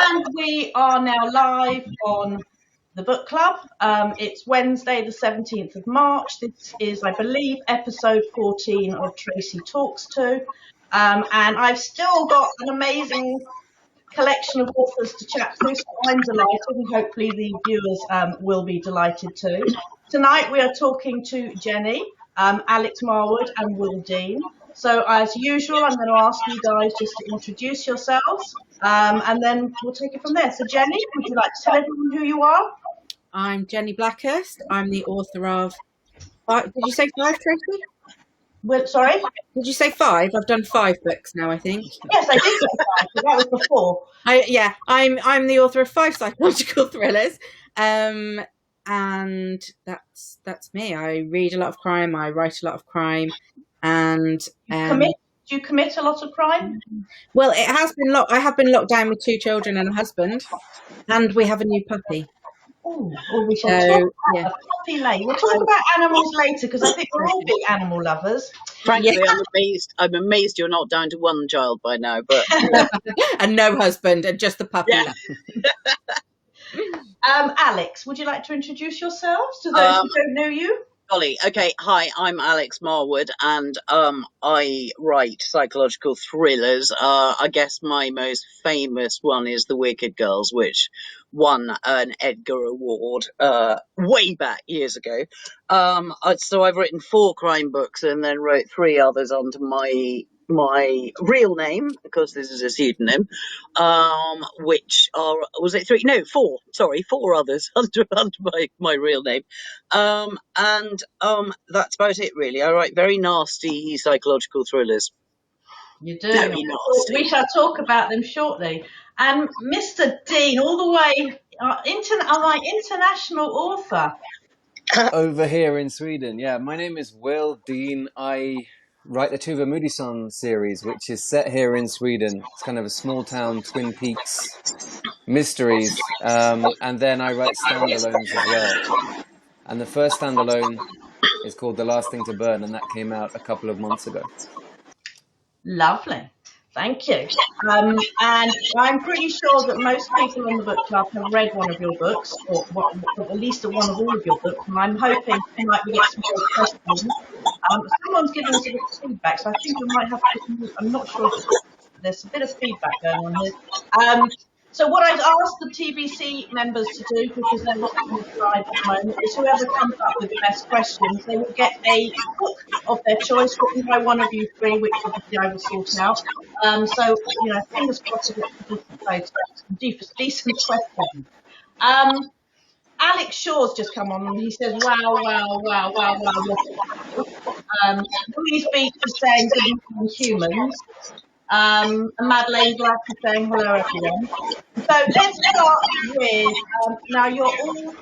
And we are now live on the book club. It's Wednesday, the 17th of March. This is, I believe, episode 14 of Tracy Talks To. And I've still got an amazing collection of authors to chat to, so I'm delighted, and hopefully the viewers will be delighted too. Tonight we are talking to Jenny, Alex Marwood and Will Dean. So as usual, I'm going to ask you guys just to introduce yourselves, and then we'll take it from there. So Jenny, would you like to tell everyone who you are? I'm Jenny Blackhurst. I'm the author of... did you say 5, Tracy? Well, sorry? Did you say 5? I've done 5 books now, I think. Yes, I did say 5, but that was before. I'm the author of 5 psychological thrillers. And that's me. I read a lot of crime, I write a lot of crime, and do you commit a lot of crime? Well, it has been I have been locked down with 2 children and a husband, and we have a new puppy. We shall talk about a puppy later. We'll talk about animals later, because I think we're all big animal lovers. Frankly, I'm amazed you're not down to 1 child by now, but and no husband, and just the puppy. Yeah. Alex, would you like to introduce yourselves to those who don't know you? Golly, okay. Hi, I'm Alex Marwood, and I write psychological thrillers. I guess my most famous one is The Wicked Girls, which won an Edgar Award way back years ago. So I've written 4 crime books and then wrote 3 others under my real name, because this is a pseudonym, which are, was it 3? No, 4. Sorry, 4 others under my real name. And that's about it, really. I write very nasty psychological thrillers. You do. Very nasty. We shall talk about them shortly. And Mr. Dean, all the way, international author. Over here in Sweden, yeah. My name is Will Dean. I write the Tuva Moodyson series, which is set here in Sweden. It's kind of a small town, Twin Peaks mysteries. And then I write standalones as well. And the first standalone is called The Last Thing to Burn, and that came out a couple of months ago. Lovely. Thank you. And I'm pretty sure that most people in the book club have read one of your books, or at least one of all of your books, and I'm hoping tonight we get some more questions. Someone's giving us a bit of feedback, so I think we might have to, I'm not sure if there's a bit of feedback going on here. So what I'd ask the TBC members to do, because they're watching the slide at the moment, is whoever comes up with the best questions, they will get a book of their choice written by one of you 3, which obviously I will sort out. So, fingers crossed for decent questions. Alex Shaw's just come on and he says, wow. Louise Beach is saying good morning, humans. And Madeleine Black is saying hello, everyone. So let's start with, now you're all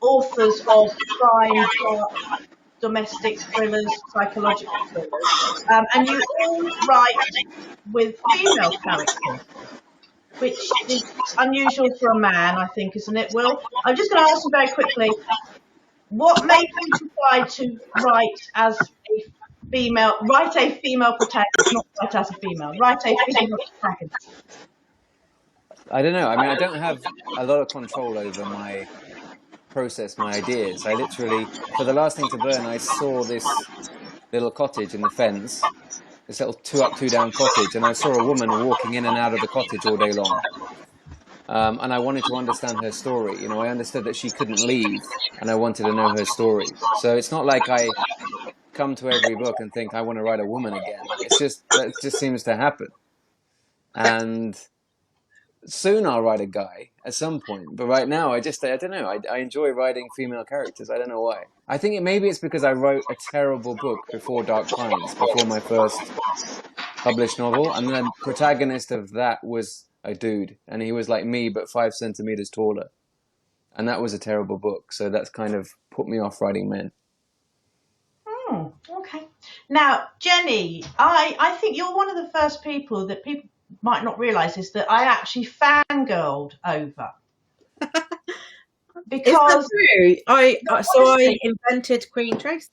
authors of crime, domestic thrillers, psychological thrillers, and you all write with female characters, which is unusual for a man, I think, isn't it, Will? I'm just going to ask you very quickly, what made you decide to write as a female protagonist, not write as a female, write a female protagonist? I don't know. I mean, I don't have a lot of control over my process, my ideas. I literally, for The Last Thing to Burn, I saw this little cottage in the fens, this little 2-up, 2-down cottage, and I saw a woman walking in and out of the cottage all day long. And I wanted to understand her story. I understood that she couldn't leave, and I wanted to know her story. So it's not like I come to every book and think I want to write a woman again. That just seems to happen. And soon I'll write a guy at some point, but right now I don't know. I enjoy writing female characters. I don't know why. I think maybe it's because I wrote a terrible book before Dark Pines, before my first published novel, and the protagonist of that was a dude, and he was like me but 5 centimeters taller, and that was a terrible book. So that's kind of put me off writing men. Okay. Now, Jenny, I think you're one of the first people that people might not realise is that I actually fangirled over. Because I invented Queen Tracy.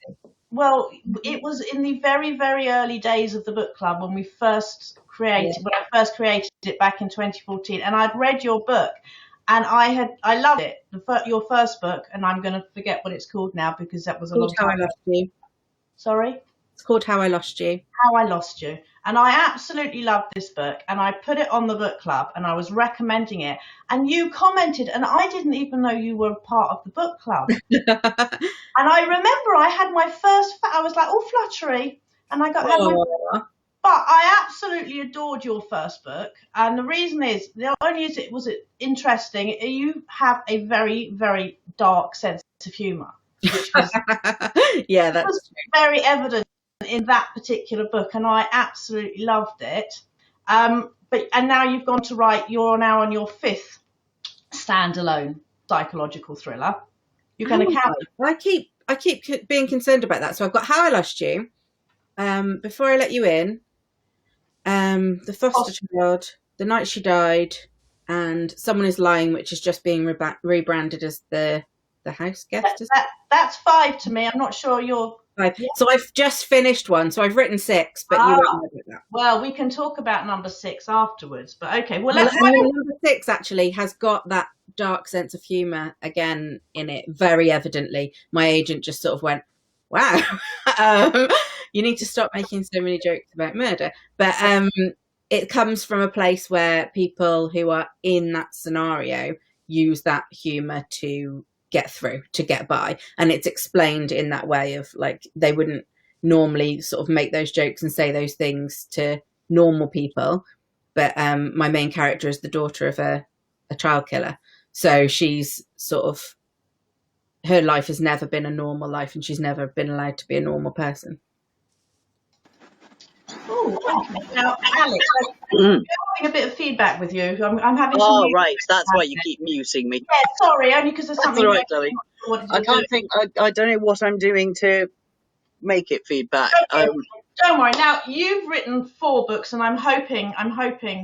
Well, it was in the very, very early days of the book club when we first created when I first created it back in 2014, and I'd read your book, and I loved it. Your first book, and I'm going to forget what it's called now because that was a long time How I Lost You. Sorry? It's called How I Lost You. How I Lost You. And I absolutely loved this book, and I put it on the book club, and I was recommending it, and you commented, and I didn't even know you were part of the book club. And I remember I had my first, I was like, oh, fluttery, and I got, but I absolutely adored your first book, and the reason is, not only was it interesting, you have a very, very dark sense of humour, which was, yeah, that's was very evident in that particular book, and I absolutely loved it. And now you've gone to write. You're now on your 5th standalone psychological thriller. You can account. I keep being concerned about that. So I've got How I Lost You. Before I Let You In. The Foster Child. The Night She Died. And Someone Is Lying, which is just being rebranded as the house guest. That's 5 to me. I'm not sure you're. 5. Yeah. So I've just finished one. So I've written 6, but you won't know about that. Well, we can talk about number 6 afterwards. But okay, well, number 6 actually has got that dark sense of humour again in it, very evidently. My agent just sort of went, "Wow, you need to stop making so many jokes about murder." But it comes from a place where people who are in that scenario use that humour to get through, to get by, and it's explained in that way of like they wouldn't normally sort of make those jokes and say those things to normal people, but my main character is the daughter of a child killer, so she's sort of, her life has never been a normal life and she's never been allowed to be a normal person. Oh, now Alex, I'm having a bit of feedback with you. I'm having. Oh, right, that's why you keep muting me. Yeah, sorry, only because there's something. That's all right, darling. I can't think. I don't know what I'm doing to make it feedback. Okay. Don't worry. Now you've written 4 books, and I'm hoping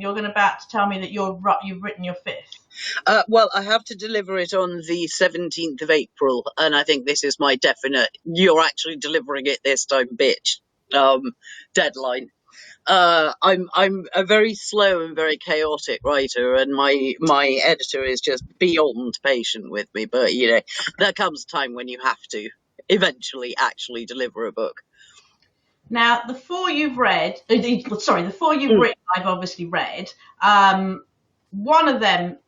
you're about to tell me that you've written your 5th. Well, I have to deliver it on the 17th of April, and I think this is my definite. You're actually delivering it this time, bitch. Deadline. I'm a very slow and very chaotic writer, and my editor is just beyond patient with me. But you know, there comes a time when you have to eventually actually deliver a book. Now, the 4 you've read, the 4 you've written, I've obviously read. One of them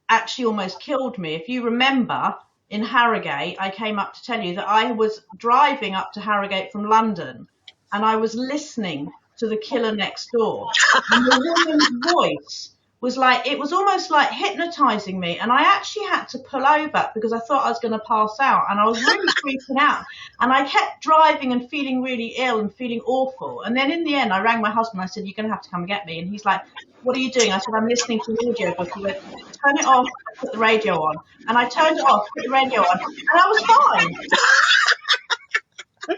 actually almost killed me. If you remember, in Harrogate, I came up to tell you that I was driving up to Harrogate from London, and I was listening to The Killer Next Door. And the woman's voice was like, it was almost like hypnotizing me. And I actually had to pull over because I thought I was going to pass out. And I was really freaking out. And I kept driving and feeling really ill and feeling awful. And then in the end, I rang my husband. I said, "You're going to have to come and get me." And he's like, "What are you doing?" I said, "I'm listening to the audio book." He went, "Turn it off, put the radio on." And I turned it off, put the radio on, and I was fine.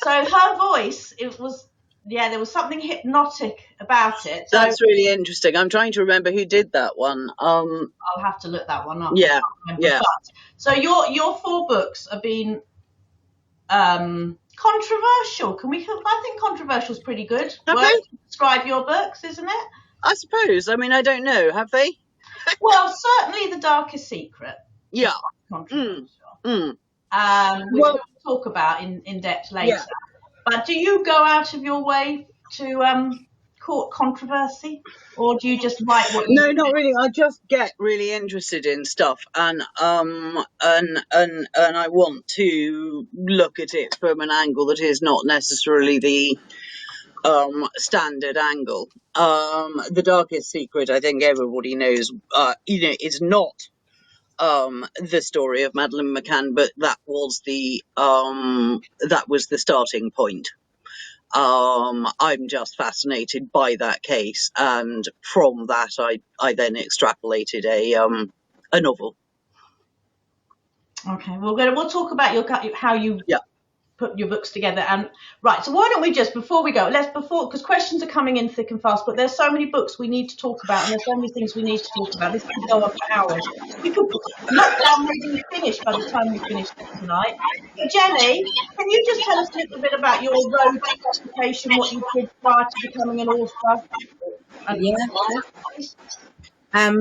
So her voice, it was, yeah, there was something hypnotic about it. So that's really interesting. I'm trying to remember who did that one. I'll have to look that one up. Yeah, yeah. But, so your 4 books have been controversial. I think controversial is pretty good. Have Describe your books, isn't it? I suppose. I mean, I don't know. Have they? Well, certainly The Darkest Secret. Yeah. Controversial. Which we'll talk about in depth later. Yeah. But do you go out of your way to court controversy, or do you just write what you No, not really. I just get really interested in stuff, and I want to look at it from an angle that is not necessarily the standard angle. The Darkest Secret, I think everybody knows, is not the story of Madeleine McCann, but that was the starting point. I'm just fascinated by that case, and from that I then extrapolated a novel. Okay, we'll talk about how you put your books together. And right, so why don't we just, before we go, because questions are coming in thick and fast, but there's so many books we need to talk about, and there's so many things we need to talk about. This could go on for hours. We could not down reading finish by the time we finish tonight. So Jenny, can you just tell us a little bit about your road to publication, what you did prior to becoming an author? Yeah. So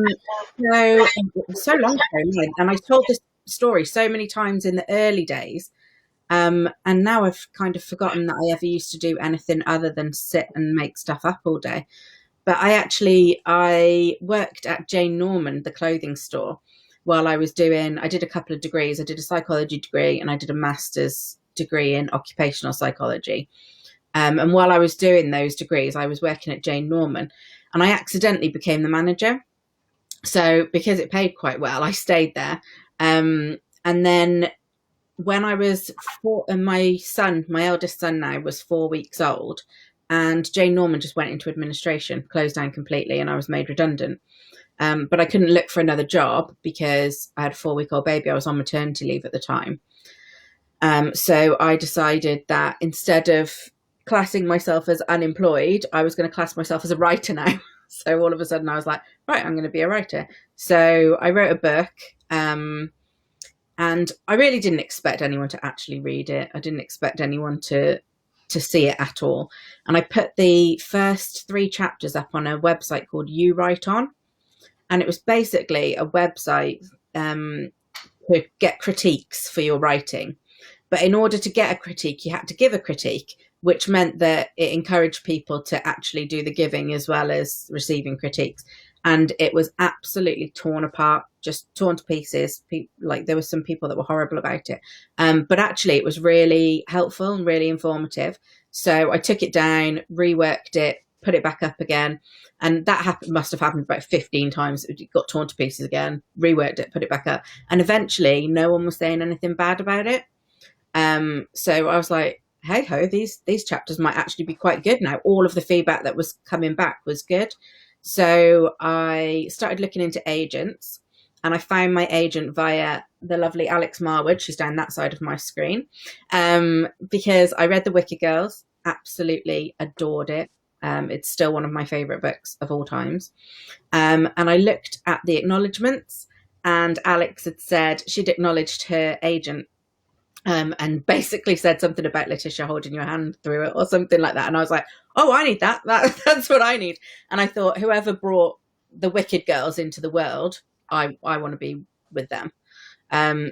it was so long ago, and I told this story so many times in the early days, and now I've kind of forgotten that I ever used to do anything other than sit and make stuff up all day. But I worked at Jane Norman, the clothing store, while I did a couple of degrees. I did a psychology degree and I did a master's degree in occupational psychology. And while I was doing those degrees, I was working at Jane Norman, and I accidentally became the manager. So because it paid quite well, I stayed there. And then when I was and my eldest son now was 4 weeks old, and Jane Norman just went into administration, closed down completely, and I was made redundant. But I couldn't look for another job because I had a 4-week-old baby. I was on maternity leave at the time. So I decided that instead of classing myself as unemployed, I was going to class myself as a writer now. So all of a sudden I was like, right, I'm going to be a writer. So I wrote a book, and I really didn't expect anyone to actually read it. I didn't expect anyone to see it at all. And I put the first 3 chapters up on a website called You Write On. And it was basically a website to get critiques for your writing. But in order to get a critique, you had to give a critique, which meant that it encouraged people to actually do the giving as well as receiving critiques. And it was absolutely torn apart, just torn to pieces. Like there were some people that were horrible about it. But actually it was really helpful and really informative. So I took it down, reworked it, put it back up again. And that must have happened about 15 times. It got torn to pieces again, reworked it, put it back up. And eventually no one was saying anything bad about it. So I was like, hey ho, these chapters might actually be quite good now. All of the feedback that was coming back was good. So I started looking into agents, and I found my agent via the lovely Alex Marwood. She's down that side of my screen, because I read The Wicked Girls, absolutely adored it. It's still one of my favourite books of all times. And I looked at the acknowledgements, and Alex had said she'd acknowledged her agent, and basically said something about Letitia holding your hand through it or something like that. And I was like, oh, I need that. That's what I need. And I thought, whoever brought the Wicked Girls into the world, I want to be with them.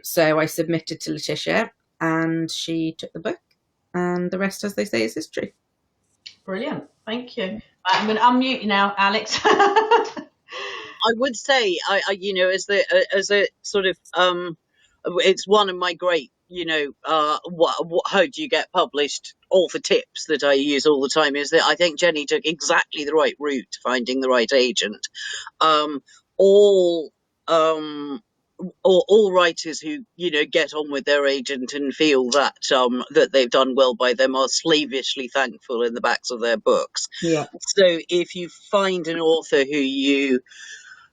So I submitted to Letitia, and she took the book, and the rest, as they say, is history. Brilliant. Thank you. I'm going to unmute you now, Alex. I would say, as a sort of, it's one of my great, how do you get published? All the tips that I use all the time is that I think Jenny took exactly the right route to finding the right agent. All writers who get on with their agent and feel that that they've done well by them are slavishly thankful in the backs of their books. Yeah. So if you find an author who you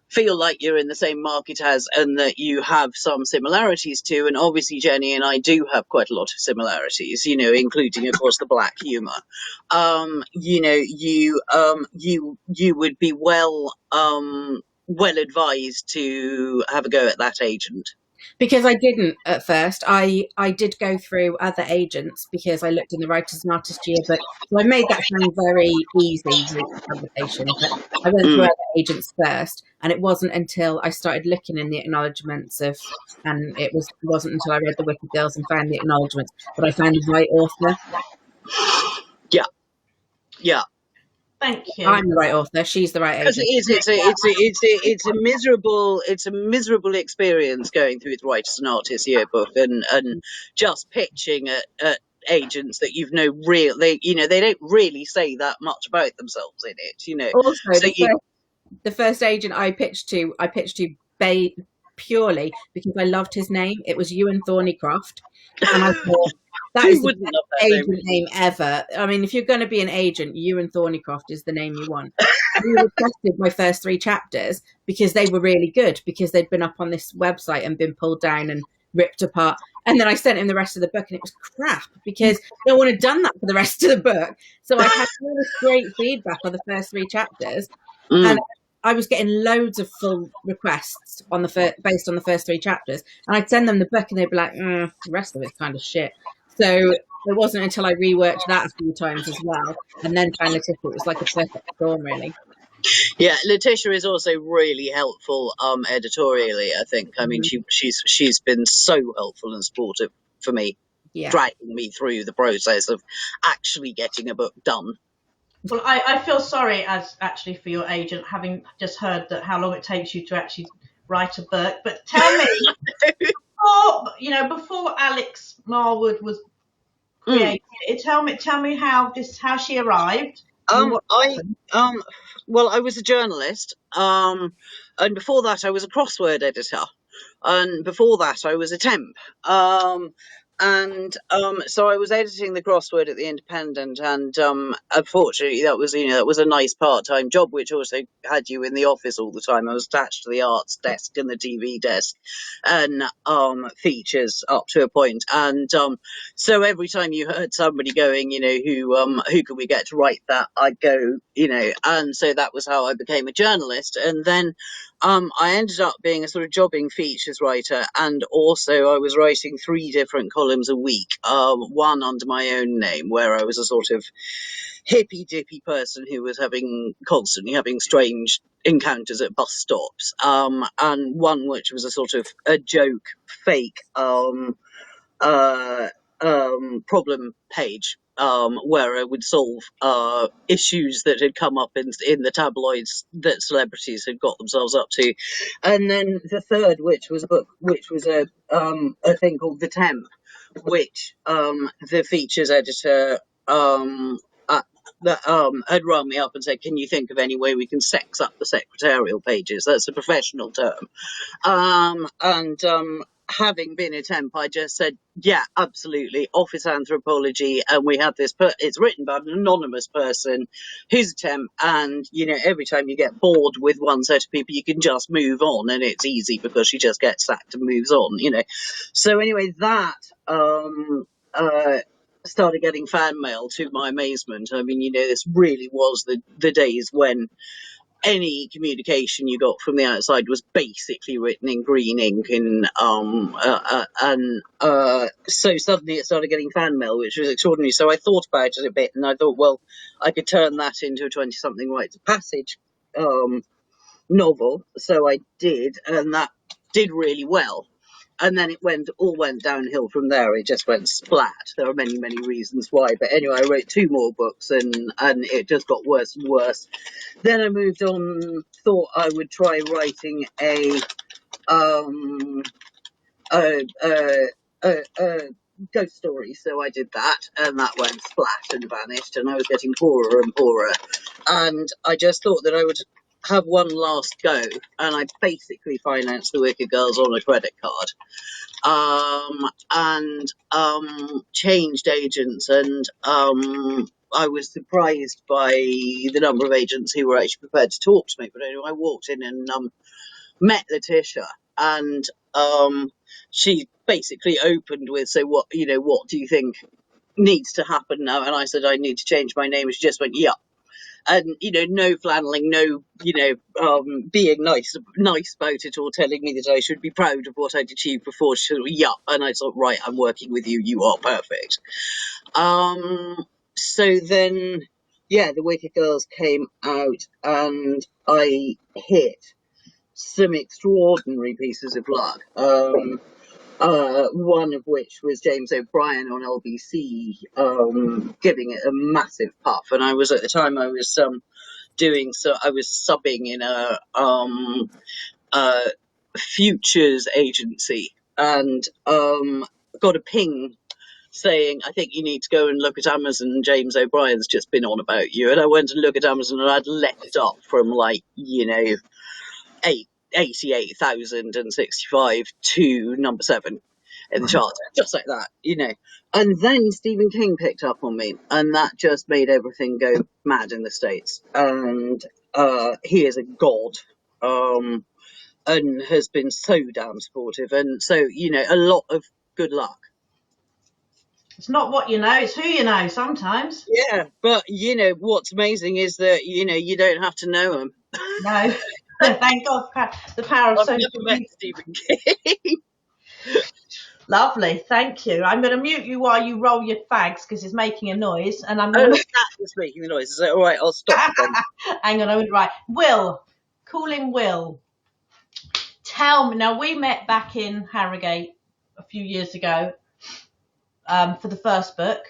feel like you're in the same market as, and that you have some similarities to, and obviously Jenny and I do have quite a lot of similarities, including of course the black humor, you would be well advised to have a go at that agent. Because I didn't at first. I did go through other agents because I looked in the Writers and Artists Yearbook. So I made that sound very easy with publication. But I went through other agents first, and it wasn't until I started looking in the acknowledgements and it wasn't until I read The Wicked Girls and found the acknowledgements that I found the right author. Yeah. Thank you. I'm the right author. She's the right agent. It's a miserable experience going through the Writers and Artists Yearbook and just pitching at agents that they don't really say that much about themselves in it. Also, so the first agent I pitched to purely because I loved his name. It was Ewan Thornycroft, and I thought, that is the best agent name ever. I mean, if you're going to be an agent, Ewan Thornycroft is the name you want. He requested my first 3 chapters because they were really good, because they'd been up on this website and been pulled down and ripped apart. And then I sent him the rest of the book, and it was crap because no one had done that for the rest of the book. So I had all this great feedback on the first 3 chapters, and I was getting loads of full requests on based on the first 3 chapters, and I'd send them the book, and they'd be like, the rest of it's kind of shit. So it wasn't until I reworked that a few times as well, and then found Letitia, it was like a perfect storm, really. Yeah, Letitia is also really helpful editorially, I think. I mean, she's been so helpful and supportive for me, Yeah. dragging me through the process of actually getting a book done. Well, I feel sorry as actually for your agent, having just heard that how long it takes you to actually write a book. But tell me, before Alex Marwood was created, tell me how she arrived. What happened. Well, I was a journalist, and before that I was a crossword editor, and before that I was a temp. So I was editing the crossword at the Independent, and unfortunately that was a nice part-time job, which also had you in the office all the time. I was attached to the arts desk and the TV desk, and features up to a point, and so every time you heard somebody going, who can we get to write that, I'd go, and so that was how I became a journalist. And then I ended up being a sort of jobbing features writer, and also I was writing 3 different columns a week, one under my own name, where I was a sort of hippy dippy person who was constantly having strange encounters at bus stops, and one which was a sort of a joke, fake problem page, where I would solve issues that had come up in the tabloids that celebrities had got themselves up to. And then the third, which was a book, which was a thing called The Temp, which the features editor had rung me up and said, "Can you think of any way we can sex up the secretarial pages?" That's a professional term. And having been a temp, I just said, yeah, absolutely, office anthropology. And we have this, it's written by an anonymous person who's a temp. And, every time you get bored with one set of people, you can just move on. And it's easy because she just gets sacked and moves on, So anyway, that started getting fan mail, to my amazement. I mean, this really was the days when any communication you got from the outside was basically written in green ink, and so suddenly it started getting fan mail, which was extraordinary. So I thought about it a bit, and I thought, well, I could turn that into a 20-something rites of passage novel. So I did, and that did really well. And then it all went downhill from there. It just went splat. There are many, many reasons why. But anyway, I wrote 2 more books, and it just got worse and worse. Then I moved on, thought I would try writing a ghost story. So I did that, and that went splat and vanished, and I was getting poorer and poorer. And I just thought that I would have one last go, and I basically financed the Wicked Girls on a credit card. And changed agents, and I was surprised by the number of agents who were actually prepared to talk to me. But anyway, I walked in and met Letitia, and she basically opened with, "So what do you think needs to happen now?" And I said, "I need to change my name." And she just went, "Yeah." And no flanneling, no being nice about it, or telling me that I should be proud of what I'd achieved before. She said, "Yeah," and I thought, "Right, I'm working with you. You are perfect." So then, yeah, the Wicked Girls came out, and I hit some extraordinary pieces of luck. One of which was James O'Brien on LBC, giving it a massive puff. And I was, at the time, I was I was subbing in a futures agency, and got a ping saying, "I think you need to go and look at Amazon. James O'Brien's just been on about you." And I went to look at Amazon, and I'd leapt up from 88,065 to number 7 in the chart, just like that, And then Stephen King picked up on me, and that just made everything go mad in the States. And he is a god, and has been so damn supportive. And so, a lot of good luck. It's not what you know, it's who you know sometimes. Yeah, but what's amazing is that you don't have to know him. No. Thank God, the power of I've social never met media. Stephen King. Lovely, thank you. I'm going to mute you while you roll your fags because it's making a noise, and I'm Oh, going that was making the noise. Is that all right? I'll stop then. hang on. Right, Will, call him Will. Tell me now. We met back in Harrogate a few years ago for the first book.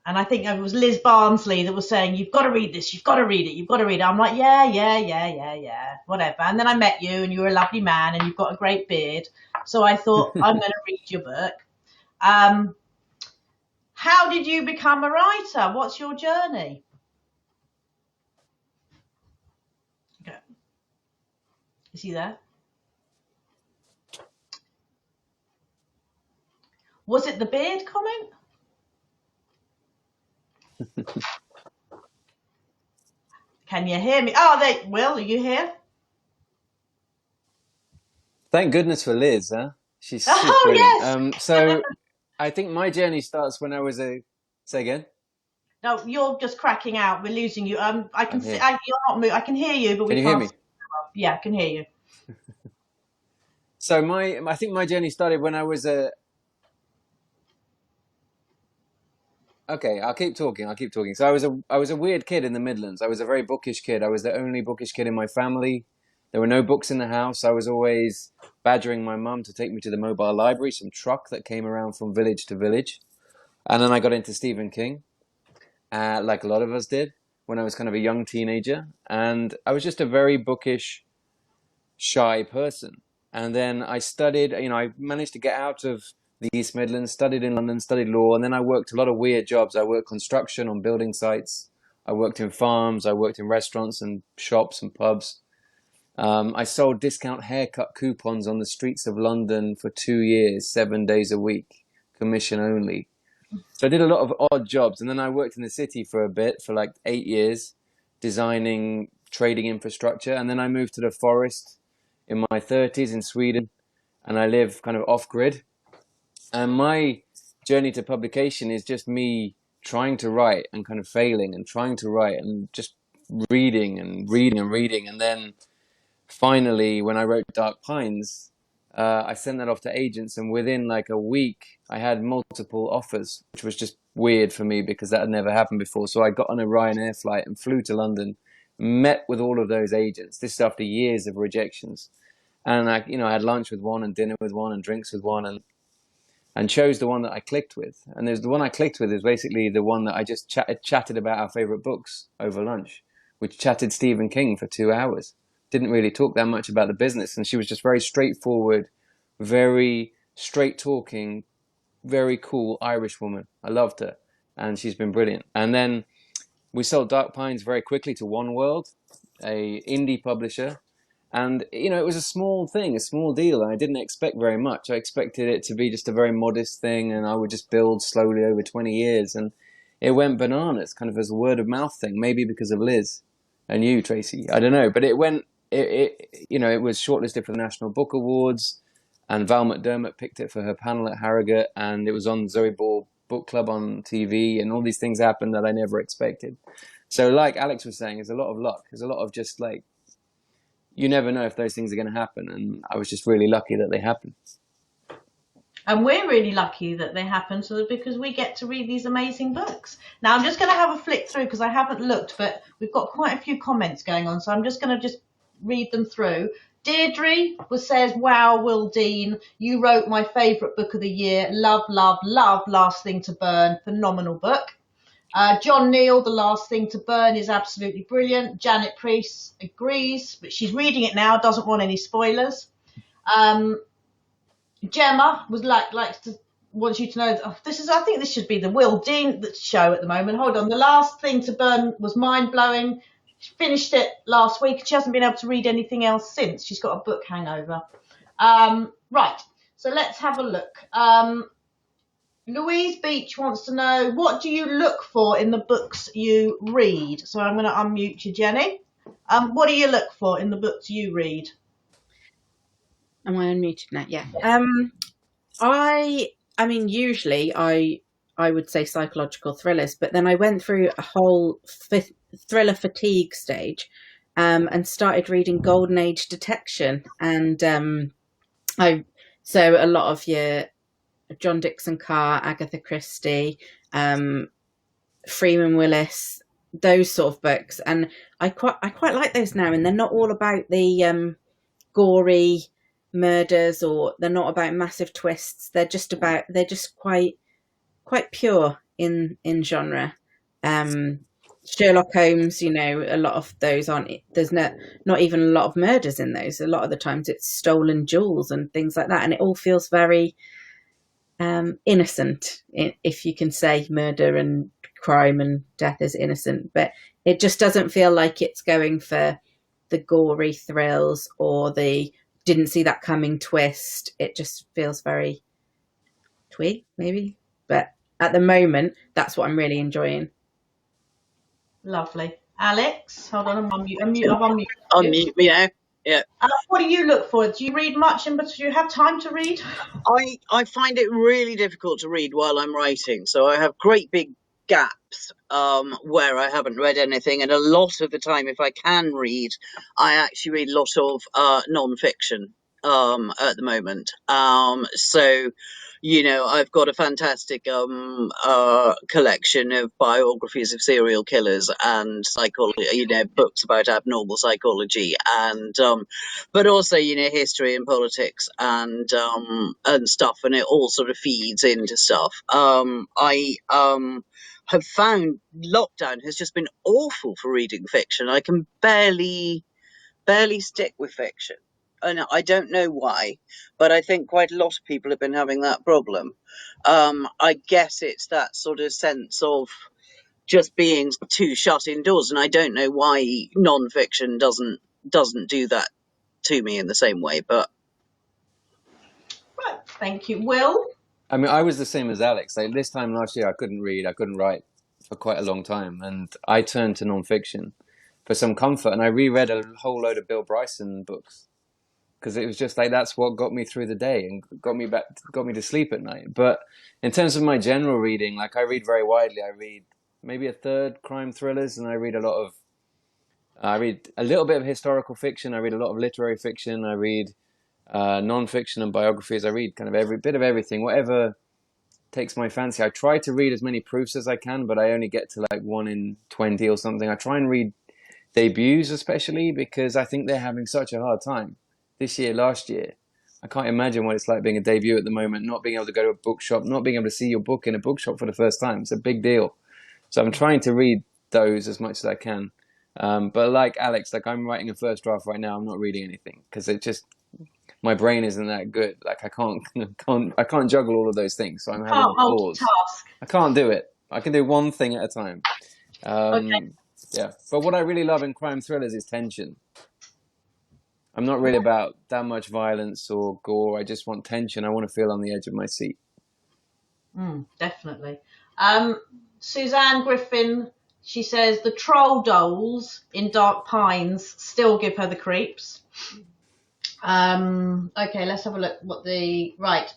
And I think it was Liz Barnsley that was saying, you've got to read this, you've got to read it, you've got to read it. I'm like, yeah, whatever. And then I met you and you were a lovely man and you've got a great beard. So I thought, I'm going to read your book. How did you become a writer? What's your journey? Okay. Is he there? Was it the beard comment? Can you hear me? Oh, Will, are you here? Thank goodness for Liz, huh? She's Oh, brilliant. yes. So I think my journey starts when I was say again. No, you're just cracking out. We're losing you. I can see. here. You're not moving. I can hear you, but Can we you hear can't. me? Yeah, I can hear you. So I think my journey started when I was okay, I'll keep talking. So I was a weird kid in the Midlands. I was a very bookish kid. I was the only bookish kid in my family. There were no books in the house. I was always badgering my mum to take me to the mobile library, some truck that came around from village to village. And then I got into Stephen King, like a lot of us did when I was kind of a young teenager. And I was just a very bookish, shy person. And then I studied, I managed to get out of the East Midlands, studied in London, studied law, and then I worked a lot of weird jobs. I worked construction on building sites. I worked in farms. I worked in restaurants and shops and pubs. I sold discount haircut coupons on the streets of London for 2 years, 7 days a week, commission only. So I did a lot of odd jobs. And then I worked in the city for a bit, for like 8 years, designing trading infrastructure. And then I moved to the forest in my 30s in Sweden, and I live kind of off-grid. And my journey to publication is just me trying to write and kind of failing and trying to write and just reading and reading and reading. And then finally, when I wrote Dark Pines, I sent that off to agents, and within like a week, I had multiple offers, which was just weird for me because that had never happened before. So I got on a Ryanair flight and flew to London, met with all of those agents. This is after years of rejections. And I had lunch with one and dinner with one and drinks with one and chose the one that I clicked with. And there's the one I clicked with is basically the one that I just chatted about our favorite books over lunch, which chatted Stephen King for 2 hours. Didn't really talk that much about the business. And she was just very straightforward, very straight talking, very cool Irish woman. I loved her. And she's been brilliant. And then we sold Dark Pines very quickly to One World, a indie publisher. And, it was a small thing, a small deal. And I didn't expect very much. I expected it to be just a very modest thing, and I would just build slowly over 20 years. And it went bananas, kind of as a word of mouth thing, maybe because of Liz and you, Tracy. I don't know. But it went, it was shortlisted for the National Book Awards, and Val McDermott picked it for her panel at Harrogate, and it was on Zoe Ball Book Club on TV, and all these things happened that I never expected. So like Alex was saying, there's a lot of luck. There's a lot of just like, you never know if those things are going to happen. And I was just really lucky that they happened. And we're really lucky that they happen because we get to read these amazing books. Now, I'm just going to have a flick through because I haven't looked, but we've got quite a few comments going on. So I'm just going to just read them through. Deirdre says, wow, Will Dean, you wrote my favourite book of the year. Love, love, love Last Thing to Burn. Phenomenal book. John Neal, The Last Thing to Burn is absolutely brilliant. Janet Priest agrees, but she's reading it now, doesn't want any spoilers. Gemma wants you to know that I think this should be the Will Dean show at the moment. Hold on. The Last Thing to Burn was mind-blowing. She finished it last week. She hasn't been able to read anything else since. She's got a book hangover. Right. So let's have a look. Louise Beach wants to know, what do you look for in the books you read? So I'm going to unmute you, Jenny. What do you look for in the books you read? Am I unmuted now? Yeah. I mean, usually I would say psychological thrillers, but then I went through a whole thriller fatigue stage, and started reading Golden Age detection, and so a lot of your John Dixon Carr, Agatha Christie, Freeman Willis, those sort of books, and I quite like those now. And they're not all about the gory murders, or they're not about massive twists. They're just quite pure in genre. Sherlock Holmes, a lot of those aren't. There's not even a lot of murders in those. A lot of the times it's stolen jewels and things like that, and it all feels very innocent, if you can say murder and crime and death is innocent. But it just doesn't feel like it's going for the gory thrills or the didn't see that coming twist. It just feels very twee, maybe. But at the moment, that's what I'm really enjoying. Lovely. Alex, hold on, I'm on mute. I've Unmute me now. Yeah. What do you look for? Do you read much, but do you have time to read? I find it really difficult to read while I'm writing, so I have great big gaps where I haven't read anything, and a lot of the time, if I can read, I actually read a lot of non-fiction at the moment. So I've got a fantastic collection of biographies of serial killers and psychology, books about abnormal psychology, and but also history and politics and stuff, and it all sort of feeds into stuff. I have found lockdown has just been awful for reading fiction. I can barely stick with fiction. And I don't know why, but I think quite a lot of people have been having that problem. I guess it's that sort of sense of just being too shut indoors, and I don't know why non-fiction doesn't do that to me in the same way. But right, thank you, Will. I mean, I was the same as Alex. Like this time last year, I couldn't read, I couldn't write for quite a long time, and I turned to non-fiction for some comfort, and I reread a whole load of Bill Bryson books. Because it was just like that's what got me through the day and got me to sleep at night. But in terms of my general reading, like I read very widely. I read maybe a third crime thrillers, and I read a little bit of historical fiction. I read a lot of literary fiction. I read non-fiction and biographies. I read kind of every bit of everything, whatever takes my fancy. I try to read as many proofs as I can, but I only get to like 1 in 20 or something. I try and read debuts, especially because I think they're having such a hard time. This year, last year, I can't imagine what it's like being a debut at the moment, not being able to go to a bookshop, not being able to see your book in a bookshop for the first time. It's a big deal. So I'm trying to read those as much as I can. But like Alex, like I'm writing a first draft right now. I'm not reading anything because my brain isn't that good. Like I can't juggle all of those things. So I'm having a pause. I can't do it. I can do one thing at a time. Okay. Yeah. But what I really love in crime thrillers is tension. I'm not really about that much violence or gore. I just want tension. I want to feel on the edge of my seat. Definitely. Suzanne Griffin, she says the troll dolls in Dark Pines still give her the creeps. Okay, let's have a look. Right.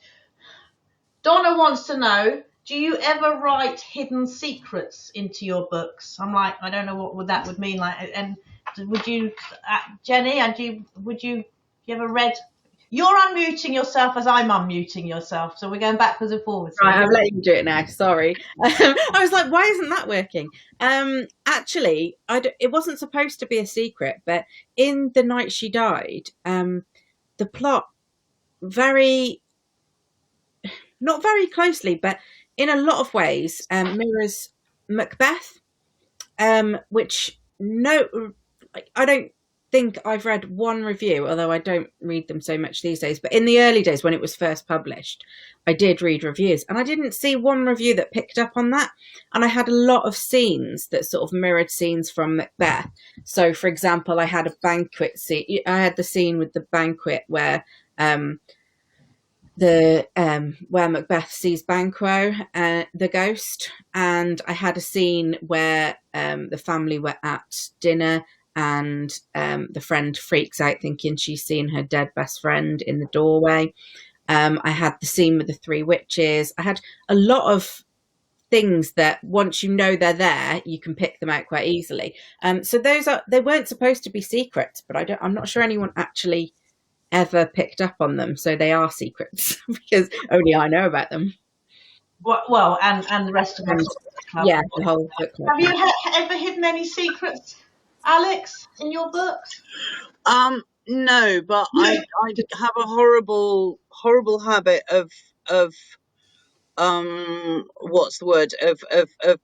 Donna wants to know, do you ever write hidden secrets into your books? I'm like, I don't know what that would mean. Like, and would you, Jenny, would you ever read? You're unmuting yourself as I'm unmuting yourself, so we're going backwards and forwards. Right, I'm letting you do it now. Sorry, I was like, why isn't that working? Actually, it wasn't supposed to be a secret, but in The Night She Died, the plot not very closely, but in a lot of ways, mirrors Macbeth, which I don't think I've read one review, although I don't read them so much these days. But in the early days when it was first published, I did read reviews, and I didn't see one review that picked up on that. And I had a lot of scenes that sort of mirrored scenes from Macbeth. So, for example, I had a banquet scene. I had the scene with the banquet where where Macbeth sees Banquo, the ghost, and I had a scene where the family were at dinner, and the friend freaks out thinking she's seen her dead best friend in the doorway. I had the scene with the 3 witches. I had a lot of things that once you know they're there, you can pick them out quite easily. So they weren't supposed to be secrets, but I'm not sure anyone actually ever picked up on them, so they are secrets because only I know about them. Well, and the rest of us. Yeah, the whole book club. Have you ever hidden any secrets, Alex, in your books? No, but I have a horrible habit of what's the word, of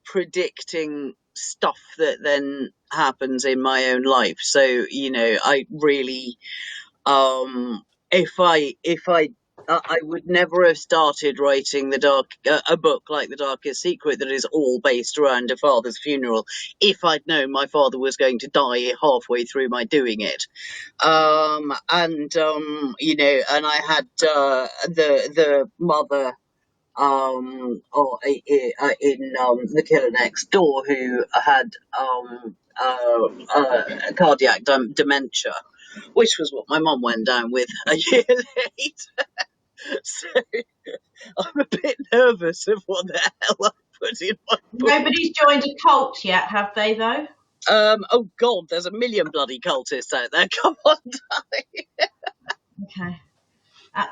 predicting stuff that then happens in my own life. So, you know, I really, if I would never have started writing a book like The Darkest Secret that is all based around a father's funeral if I'd known my father was going to die halfway through my doing it. You know, and I had the mother or in The Killer Next Door, who had cardiac dementia, which was what my mum went down with a year later. So I'm a bit nervous of what the hell I put in my book. Nobody's joined a cult yet, have they, though? Oh God, there's a million bloody cultists out there. Come on, darling. Okay.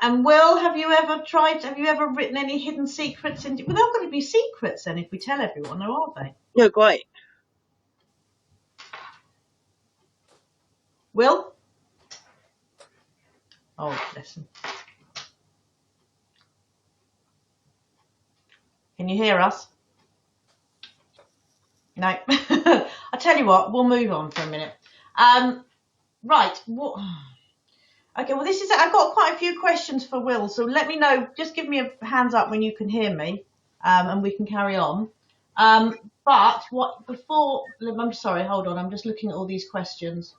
And Will, have you ever written any hidden secrets? Well, they're not going to be secrets then if we tell everyone, though, are they? No, quite. Will? Oh, listen. Can you hear us? No. I tell you what, we'll move on for a minute. Right. Okay, well, I've got quite a few questions for Will, so let me know, just give me a hands up when you can hear me, and we can carry on. I'm sorry, hold on, I'm just looking at all these questions.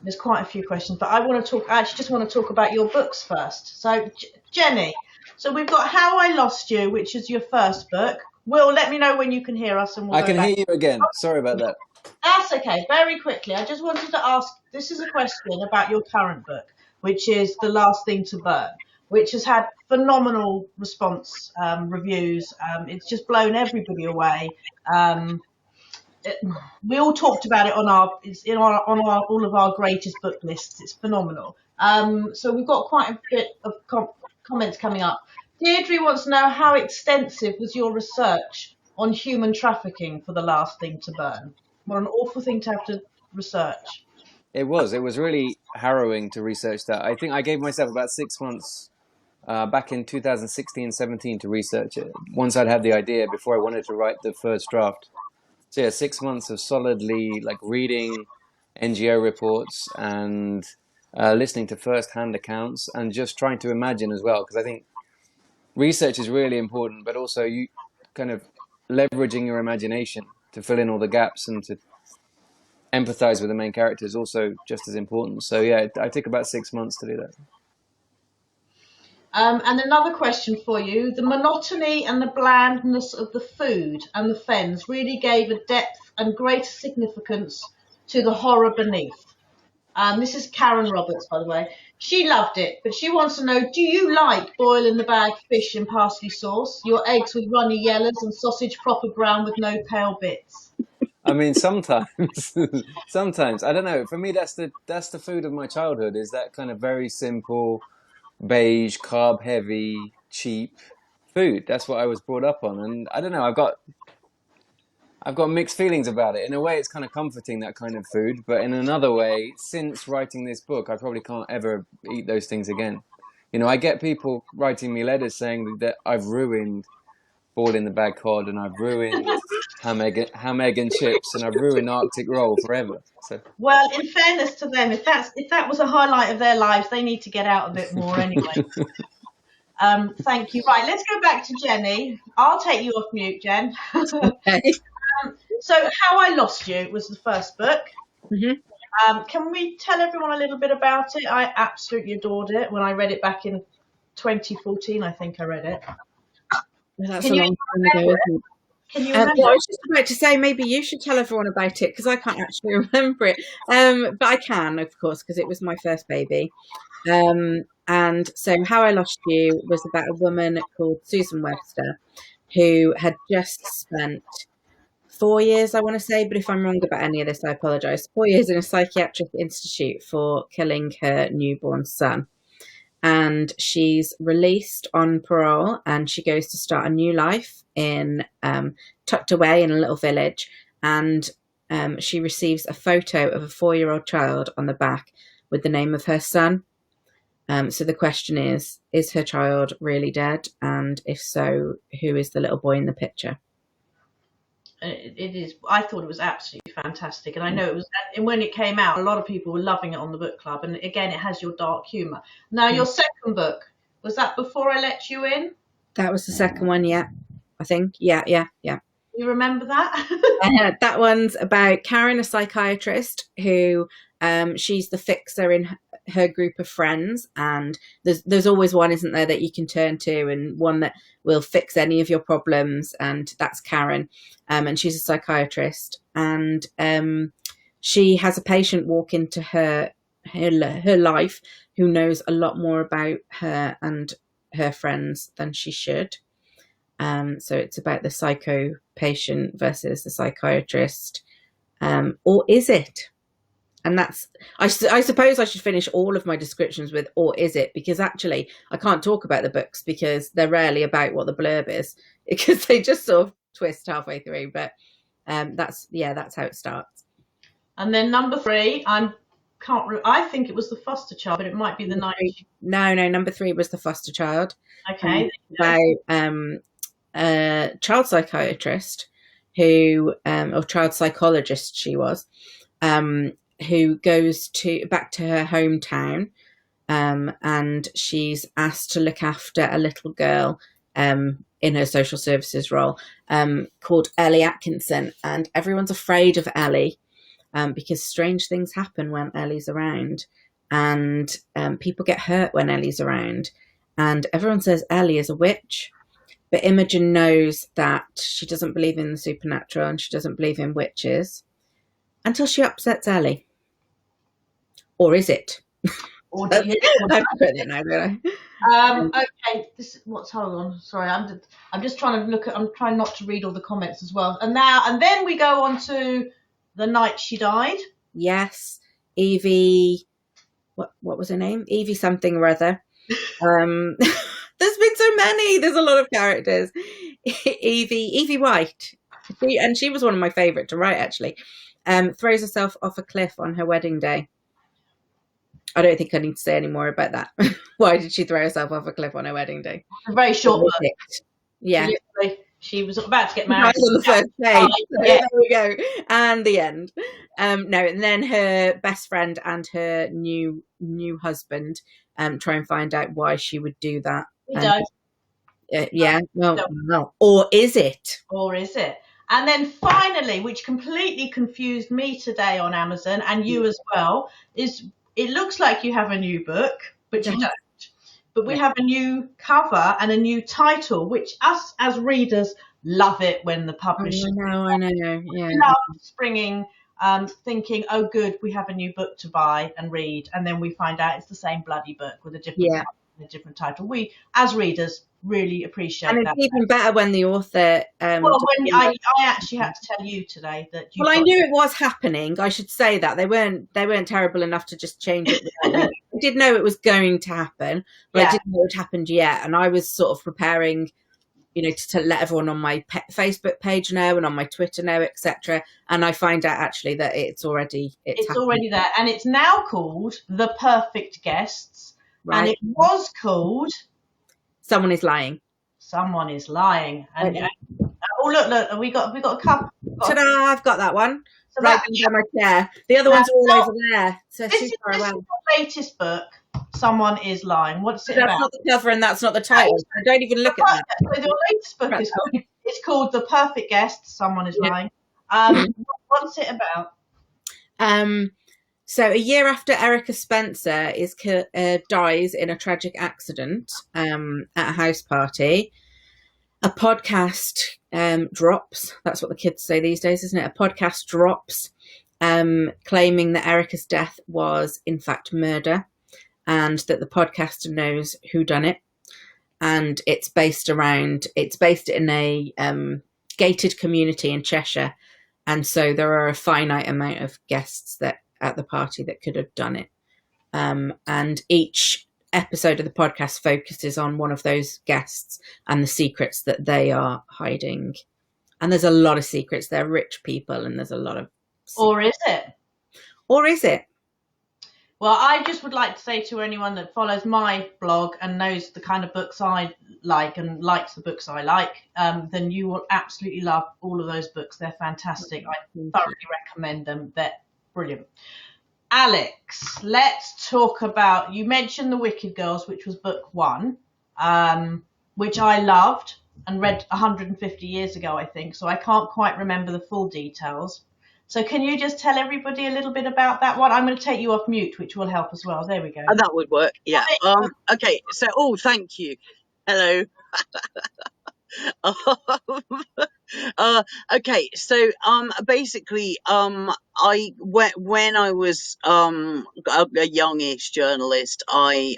There's quite a few questions, but I actually just want to talk about your books first. So, Jenny, so we've got How I Lost You, which is your first book. Will, let me know when you can hear us, and we'll I can hear you again. Sorry about that. That's okay. Very quickly, I just wanted to ask, this is a question about your current book, which is The Last Thing to Burn, which has had phenomenal response, reviews. It's just blown everybody away. We all talked about it on all of our greatest book lists. It's phenomenal. So we've got quite a bit of comments coming up. Deirdre wants to know, how extensive was your research on human trafficking for The Last Thing to Burn? What an awful thing to have to research. It was really harrowing to research that. I think I gave myself about 6 months back in 2016-17 to research it. Once I'd had the idea, before I wanted to write the first draft. So yeah, 6 months of solidly like reading NGO reports and listening to first-hand accounts and just trying to imagine as well, because I think research is really important, but also you kind of leveraging your imagination to fill in all the gaps and to empathize with the main character is also just as important. So yeah, I took about 6 months to do that. And another question for you. The monotony and the blandness of the food and the fens really gave a depth and greater significance to the horror beneath. This is Karen Roberts, by the way. She loved it, but she wants to know, do you like boil in the bag fish in parsley sauce, your eggs with runny yellows and sausage proper brown with no pale bits? I mean, sometimes, sometimes, I don't know. For me, that's the food of my childhood, is that kind of very simple, beige, carb heavy, cheap food. That's what I was brought up on. And I don't know, I've got mixed feelings about it. In a way, it's kind of comforting, that kind of food. But in another way, since writing this book, I probably can't ever eat those things again. You know, I get people writing me letters saying that I've ruined boiled in the bag cod, and I've ruined ham, egg and chips, and I've ruined Arctic roll forever. So, well, in fairness to them, if that was a highlight of their lives, they need to get out a bit more anyway. Thank you. Right, let's go back to Jenny. I'll take you off mute, Jen. Okay. So, How I Lost You was the first book. Mm-hmm. Can we tell everyone a little bit about it? I absolutely adored it when I read it back in 2014. I think I read it. That's a long time ago, isn't it? Can you remember? Well, I was just about to say, maybe you should tell everyone about it, because I can't actually remember it. But I can, of course, because it was my first baby. And so How I Lost You was about a woman called Susan Webster, who had just spent 4 years, I want to say, but if I'm wrong about any of this, I apologise. 4 years in a psychiatric institute for killing her newborn son. And she's released on parole, and she goes to start a new life in tucked away in a little village. And she receives a photo of a 4-year-old child on the back with the name of her son. So the question is her child really dead? And if so, who is the little boy in the picture? It is. I thought it was absolutely fantastic, and I know it was. And when it came out, a lot of people were loving it on the book club. And again, it has your dark humour. Now, your second book, was that Before I Let You In? That was the second one, yeah. I think, yeah. You remember that? That one's about Karen, a psychiatrist who she's the fixer in her group of friends, and there's always one, isn't there, that you can turn to, and one that will fix any of your problems, and that's Karen. And she's a psychiatrist, and she has a patient walk into her life who knows a lot more about her and her friends than she should. So it's about the psycho patient versus the psychiatrist, or is it? And that's, I suppose I should finish all of my descriptions with, or is it? Because actually I can't talk about the books because they're rarely about what the blurb is, because they just sort of twist halfway through. But that's how it starts. And then number 3, I think it was The Foster Child, but it might be The Night. No, number 3 was The Foster Child. Okay. About a child psychiatrist who, or child psychologist she was, who goes back to her hometown, and she's asked to look after a little girl in her social services role, called Ellie Atkinson. And everyone's afraid of Ellie because strange things happen when Ellie's around, and people get hurt when Ellie's around. And everyone says Ellie is a witch. But Imogen knows that she doesn't believe in the supernatural and she doesn't believe in witches until she upsets Ellie. Or is it? Or do you? I've put it now, don't I? Okay. Hold on. Sorry, I'm just trying to look at. I'm trying not to read all the comments as well. And then we go on to The Night She Died. Yes, Evie. What was her name? Evie something or other. There's been so many. There's a lot of characters. Evie White, she was one of my favourite to write, actually. Throws herself off a cliff on her wedding day. I don't think I need to say any more about that. Why did she throw herself off a cliff on her wedding day? A very short book. Yeah. She was about to get married. On the first page. Yeah. There we go. And the end. No, and then her best friend and her new husband try and find out why she would do that. Yeah. No. Or is it? Or is it? And then finally, which completely confused me today on Amazon, and you as well, is it looks like you have a new book, but you don't. But we have a new cover and a new title, which us as readers love it when the publisher. I know. Yeah. Love springing, thinking, oh, good, we have a new book to buy and read, and then we find out it's the same bloody book with a different title. We, as readers, really appreciate that. And it's even better when the author. When I actually had to tell you today that. I knew it was happening. I should say that they weren't terrible enough to just change it. I did know it was going to happen, but I didn't know it happened yet. And I was sort of preparing, to let everyone on my Facebook page know and on my Twitter know, etc. And I find out actually that it's already there, and it's now called The Perfect Guests, right. And it was called. Someone is lying. Someone is lying. And oh look, we got a couple. Ta-da! I've got that one. So right by my chair. The other ones are all over there. So this is the latest book. Someone is lying. What's it about? That's not the cover and that's not the title. I don't even look at that. So the latest book is called The Perfect Guest. Someone is lying. What's it about? So a year after Erica Spencer dies in a tragic accident at a house party, a podcast drops. That's what the kids say these days, isn't it? A podcast drops claiming that Erica's death was in fact murder, and that the podcaster knows who done it. And it's based in gated community in Cheshire, and so there are a finite amount of guests that at the party that could have done it. And each episode of the podcast focuses on one of those guests and the secrets that they are hiding. And there's a lot of secrets. They're rich people, and there's a lot of secrets. Or is it? Or is it? Well, I just would like to say to anyone that follows my blog and knows the kind of books I like and likes the books I like, then you will absolutely love all of those books. They're fantastic. I thoroughly recommend them. They're brilliant. Alex, let's talk about, you mentioned The Wicked Girls, which was book 1, which I loved and read 150 years ago, I think, so I can't quite remember the full details. So can you just tell everybody a little bit about that one? I'm going to take you off mute, which will help as well. There we go. That would work, yeah. Okay, so, thank you. Hello. Okay, so basically, when I was a youngish journalist, I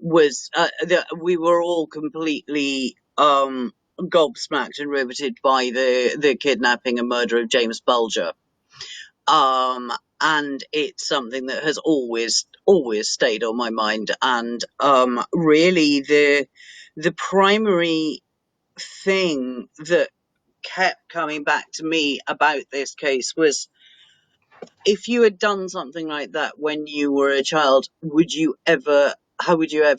we were all completely gobsmacked and riveted by the kidnapping and murder of James Bulger. And it's something that has always stayed on my mind. And really the primary thing that kept coming back to me about this case was, if you had done something like that when you were a child, how would you ever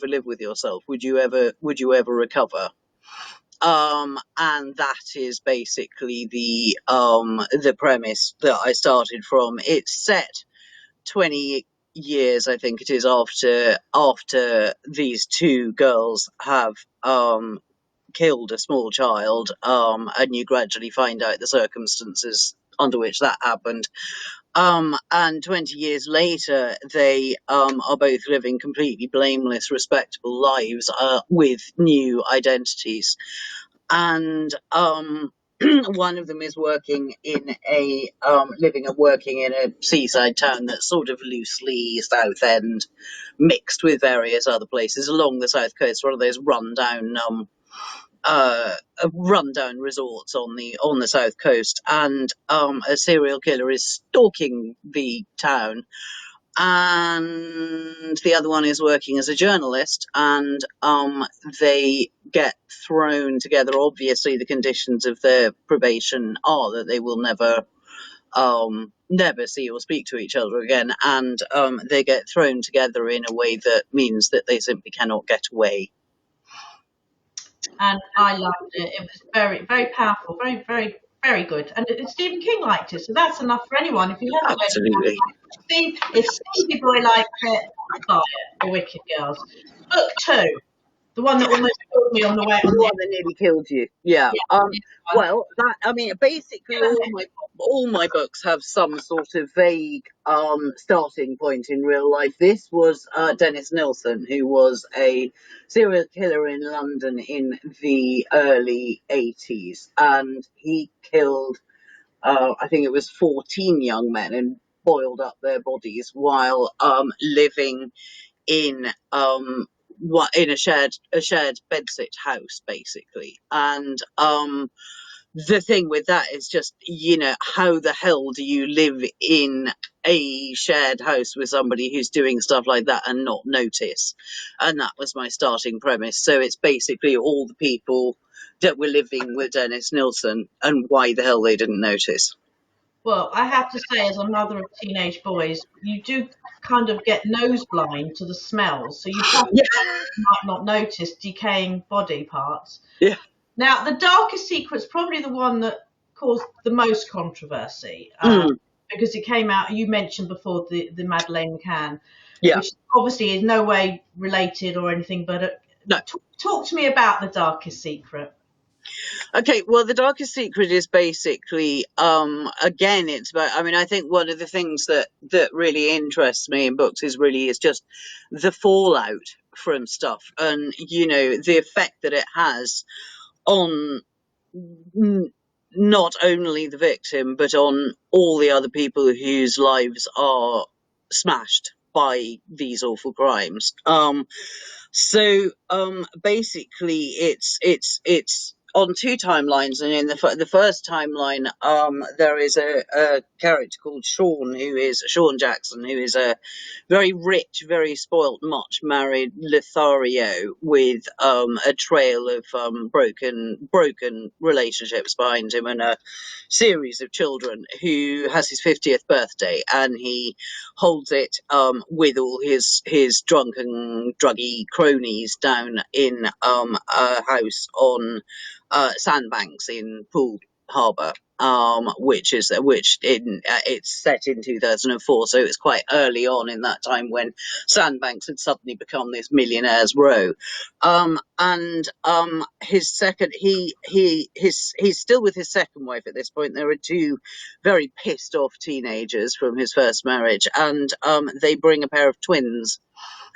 live with yourself? Would you ever recover? And that is basically the premise that I started from. It's set 20 years, I think it is, after these 2 girls have killed a small child, and you gradually find out the circumstances under which that happened. And 20 years later, they are both living completely blameless, respectable lives with new identities. And one of them is working in living and working in a seaside town that's sort of loosely South End, mixed with various other places along the south coast, one of those rundown resorts on the south coast. And a serial killer is stalking the town, and the other one is working as a journalist, and they get thrown together. Obviously, the conditions of their probation are that they will never see or speak to each other again, and they get thrown together in a way that means that they simply cannot get away. And I loved it. It was very, very powerful, very, very, very good. And Stephen King liked it, so that's enough for anyone. If you haven't Absolutely. read it, if Stevie Boy liked it, buy it. The Wicked Girls. Book 2, the one that almost killed me on the way. The one that nearly killed you. Yeah. Well, basically all my books have some sort of vague starting point in real life. This was Dennis Nilsen, who was a serial killer in London in the early 80s, and he killed I think it was 14 young men and boiled up their bodies while living in a shared bedsit house, basically. And the thing with that is just, how the hell do you live in a shared house with somebody who's doing stuff like that and not notice? And that was my starting premise. So it's basically all the people that were living with Dennis Nilsen and why the hell they didn't notice. Well, I have to say, as a mother of teenage boys, you do kind of get nose blind to the smells, so you probably might not notice decaying body parts. Yeah. Now, The Darkest Secret's probably the one that caused the most controversy, because it came out, you mentioned before, the Madeleine McCann, which obviously is no way related or anything, but no. Talk to me about The Darkest Secret. Okay, well, The Darkest Secret is basically, again, it's about, I think one of the things that really interests me in books is just the fallout from stuff, and, the effect that it has on not only the victim, but on all the other people whose lives are smashed by these awful crimes. So basically, it's on two timelines, and in the first timeline, there is a character called Sean Jackson, who is a very rich, very spoilt, much married Lothario with a trail of broken relationships behind him and a series of children, who has his 50th birthday, and he holds it with all his drunken druggy cronies down in a house on sandbanks in Poole Harbour, it's set in 2004, so it's quite early on in that time when sandbanks had suddenly become this millionaires row. His second he's still with his second wife at this point. There are two very pissed off teenagers from his first marriage, and they bring a pair of twins,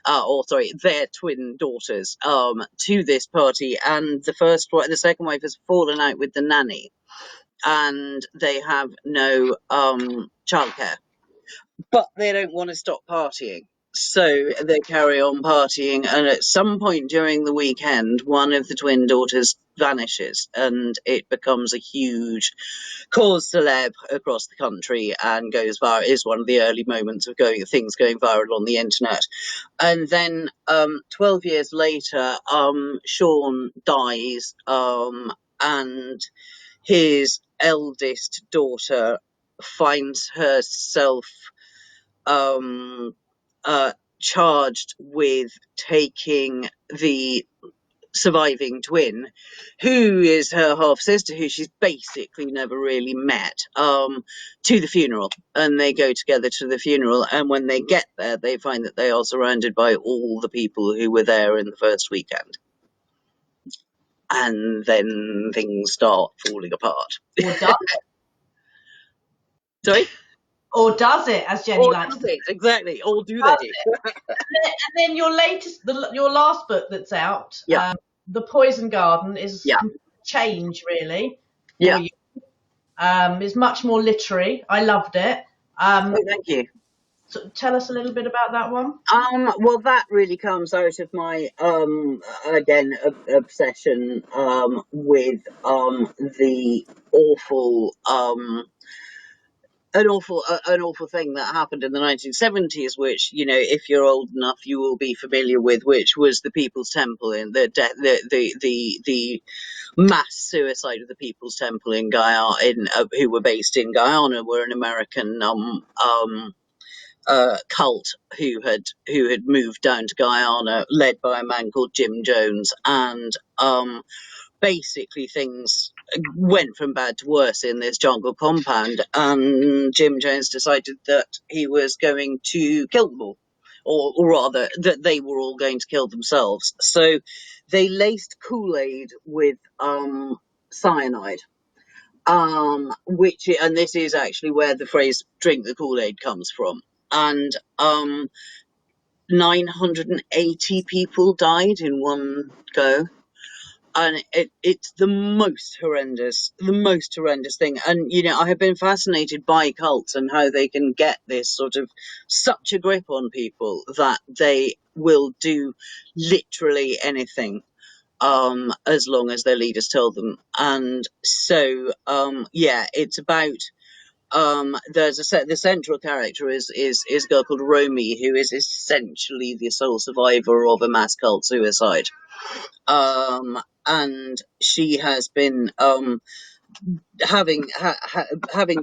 their twin daughters, to this party, and the second wife has fallen out with the nanny, and they have no childcare, but they don't want to stop partying. So they carry on partying, and at some point during the weekend, one of the twin daughters vanishes, and it becomes a huge cause celeb across the country and goes viral. Is one of the early moments of things going viral on the internet. And then 12 years later, Sean dies, and his eldest daughter finds herself charged with taking the surviving twin, who is her half sister, who she's basically never really met, to the funeral. And they go together to the funeral, and when they get there, they find that they are surrounded by all the people who were there in the first weekend. And then things start falling apart. Or does it? Sorry? Or does it, as Jenny likes to say? Exactly. Or do Does they? And then your last book that's out, Yeah. The Poison Garden, is Yeah. change, really. Yeah. For you. It's much more literary. I loved it. Thank you. So tell us a little bit about that one. Well, that really comes out of my obsession with the awful an awful thing that happened in the 1970s, which, if you're old enough, you will be familiar with, which was the People's Temple in the mass suicide of the People's Temple in Guyana, who were based in Guyana, were an American cult who had moved down to Guyana, led by a man called Jim Jones, and basically things went from bad to worse in this jungle compound, and Jim Jones decided that he was going to kill them all, or rather that they were all going to kill themselves. So they laced Kool-Aid with cyanide, and this is actually where the phrase "drink the Kool-Aid" comes from. And 980 people died in one go. And it's the most horrendous thing. And, I have been fascinated by cults and how they can get this sort of such a grip on people that they will do literally anything, as long as their leaders tell them. And so, it's about, the central character is a girl called Romy, who is essentially the sole survivor of a mass cult suicide. And she has been, having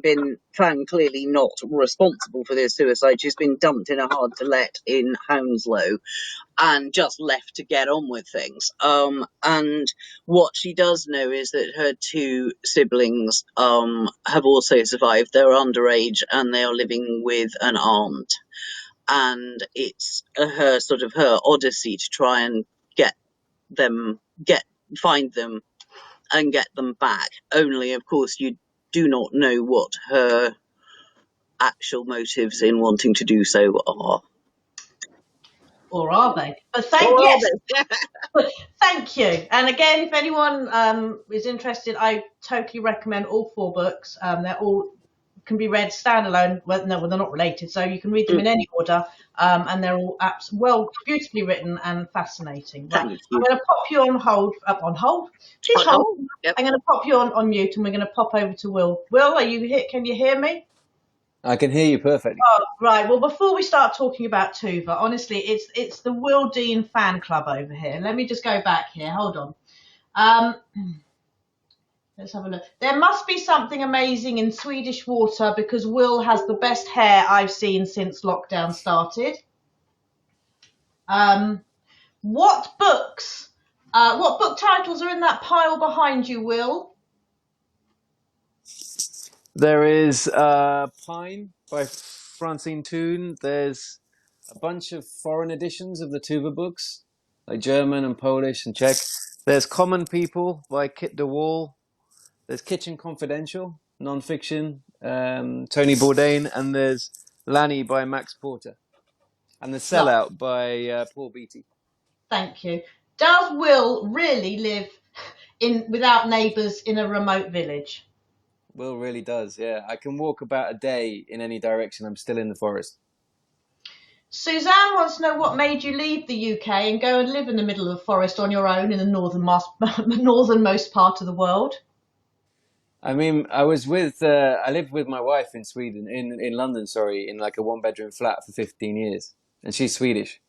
been found clearly not responsible for this suicide, she's been dumped in a hard to let in Hounslow and just left to get on with things. And what she does know is that her two siblings have also survived. They're underage and they are living with an aunt. And it's her odyssey to try and find them and get them back. Only, of course, you do not know what her actual motives in wanting to do so are. Or are they? But thank you. And again, if anyone is interested, I totally recommend all 4 books. They're all can be read standalone. Well, no, they're not related, so you can read them in any order, and they're all beautifully written and fascinating. Right, Thank I'm you. going to pop you on hold. On hold? Please On hold. hold, yep. I'm going to pop you on mute, and we're going to pop over to Will. Will, are you here? Can you hear me? I can hear you perfectly. Oh, right. Well, before we start talking about Tuva, honestly, it's the Will Dean fan club over here. Let me just go back here. Hold on. Let's have a look. There must be something amazing in Swedish water because Will has the best hair I've seen since lockdown started. What book titles are in that pile behind you, Will? There is Pine by Francine Toon. There's a bunch of foreign editions of the Tuva books, like German and Polish and Czech. There's Common People by Kit de Wall. There's Kitchen Confidential, non-fiction, Tony Bourdain. And there's Lanny by Max Porter. And The Sellout by Paul Beatty. Thank you. Does Will really live without neighbours in a remote village? Will really does, yeah. I can walk about a day in any direction. I'm still in the forest. Suzanne wants to know what made you leave the UK and go and live in the middle of the forest on your own in the northernmost part of the world. I mean, I lived with my wife in Sweden, in London, sorry, in like a one-bedroom flat for 15 years. And she's Swedish.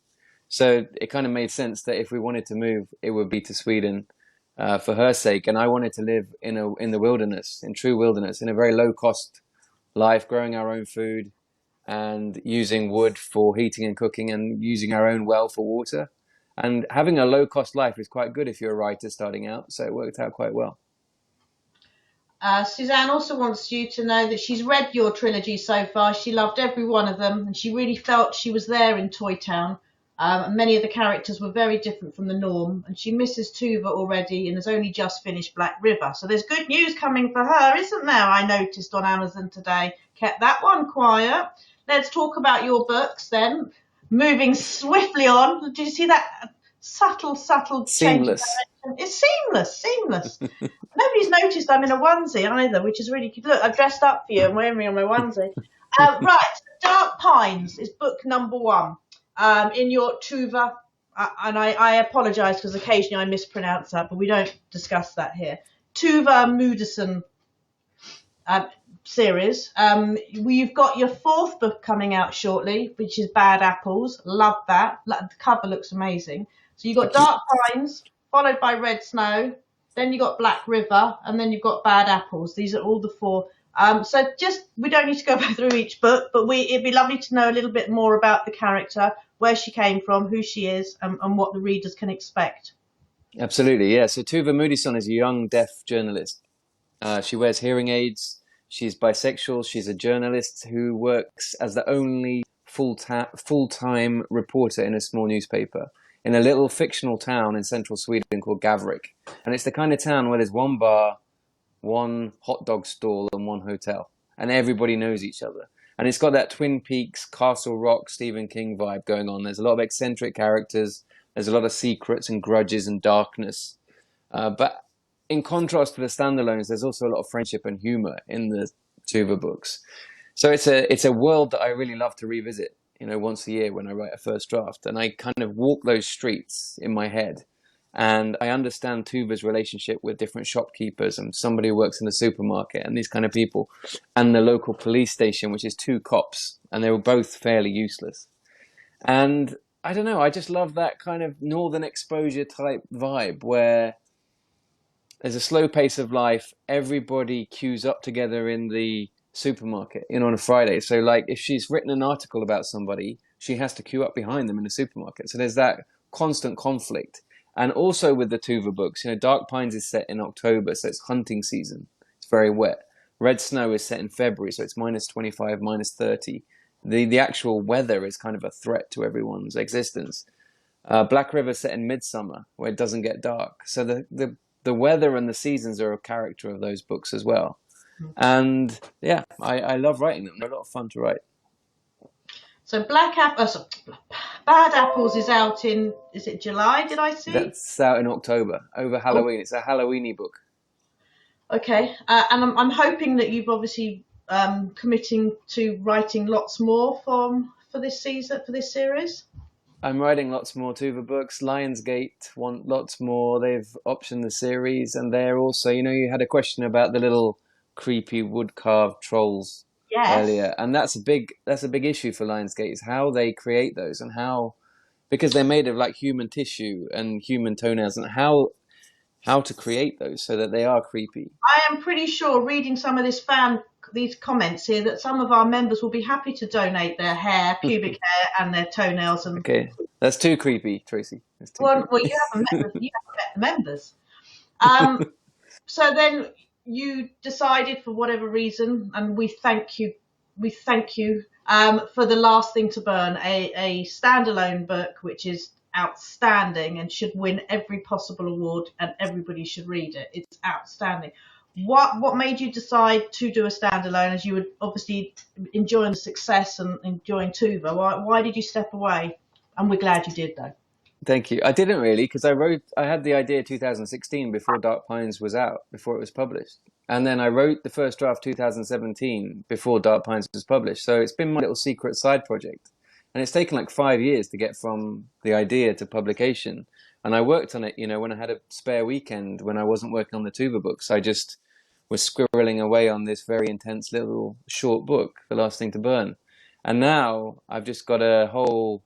So it kind of made sense that if we wanted to move, it would be to Sweden for her sake. And I wanted to live in the wilderness, in true wilderness, in a very low-cost life, growing our own food and using wood for heating and cooking and using our own well for water. And having a low-cost life is quite good if you're a writer starting out. So it worked out quite well. Suzanne also wants you to know that she's read your trilogy so far. She loved every one of them, and she really felt she was there in Toy Town. Many of the characters were very different from the norm, and she misses Tuva already and has only just finished Black River. So there's good news coming for her, isn't there? I noticed on Amazon today. Kept that one quiet. Let's talk about your books then. Moving swiftly on. Did you see that subtle change of Seamless. direction? It's seamless. Nobody's noticed I'm in a onesie either, which is really cute. Look, I've dressed up for you. I'm wearing my onesie. Right, Dark Pines is book number 1 in your Tuva, and I apologise because occasionally I mispronounce that, but we don't discuss that here. Tuva Moodyson series. You've got your 4th book coming out shortly, which is Bad Apples. Love that. The cover looks amazing. So you've got Dark Pines, followed by Red Snow, then you've got Black River, and then you've got Bad Apples. These are all the 4. So we don't need to go through each book, but it'd be lovely to know a little bit more about the character, where she came from, who she is, and what the readers can expect. Absolutely, yeah. So Tuva Moodyson is a young deaf journalist. She wears hearing aids. She's bisexual. She's a journalist who works as the only full-time reporter in a small newspaper in a little fictional town in central Sweden called Gavrik. And it's the kind of town where there's one bar, one hot dog stall, and one hotel. And everybody knows each other. And it's got that Twin Peaks, Castle Rock, Stephen King vibe going on. There's a lot of eccentric characters. There's a lot of secrets and grudges and darkness. But in contrast to the standalones, there's also a lot of friendship and humor in the Tuva books. So it's a world that I really love to revisit, once a year when I write a first draft. And I kind of walk those streets in my head. And I understand Tuva's relationship with different shopkeepers and somebody who works in the supermarket and these kind of people, and the local police station, which is 2 cops, and they were both fairly useless. And I don't know, I just love that kind of northern exposure type vibe where there's a slow pace of life. Everybody queues up together in the supermarket, on a Friday. So like if she's written an article about somebody, she has to queue up behind them in the supermarket. So there's that constant conflict. And also with the Tuva books, Dark Pines is set in October, so it's hunting season. It's very wet. Red Snow is set in February, so it's minus 25, minus 30. The actual weather is kind of a threat to everyone's existence. Black River set in midsummer, where it doesn't get dark. So the weather and the seasons are a character of those books as well. And yeah, I love writing them. They're a lot of fun to write. So Bad Apples is out is it July, did I see? That's out in October, over Halloween. It's a Halloweeny book. Okay, and I'm hoping that you've obviously committing to writing lots more for this season, for this series? I'm writing lots more Tuva books. Lionsgate want lots more. They've optioned the series, and they're also, you had a question about the little creepy wood carved trolls earlier, and that's a big issue for Lionsgate, is how they create those, and how, because they're made of like human tissue and human toenails, and how to create those so that they are creepy. I am pretty sure, reading some of these comments here, that some of our members will be happy to donate their hair, pubic hair, and their toenails. And okay, that's too creepy, Tracy. Well, you haven't met the members. So then you decided, for whatever reason, and we thank you for The Last Thing to Burn, a standalone book which is outstanding and should win every possible award, and everybody should read it. It's outstanding. What made you decide to do a standalone, as you were obviously enjoying the success and enjoying Tuva? Why did you step away? And we're glad you did, though. Thank you. I didn't really, because I had the idea 2016 before Dark Pines was out, before it was published. And then I wrote the first draft 2017 before Dark Pines was published. So it's been my little secret side project. And it's taken like 5 years to get from the idea to publication. And I worked on it, when I had a spare weekend, when I wasn't working on the Tuva books. I just was squirreling away on this very intense little short book, The Last Thing to Burn. And now I've just got a whole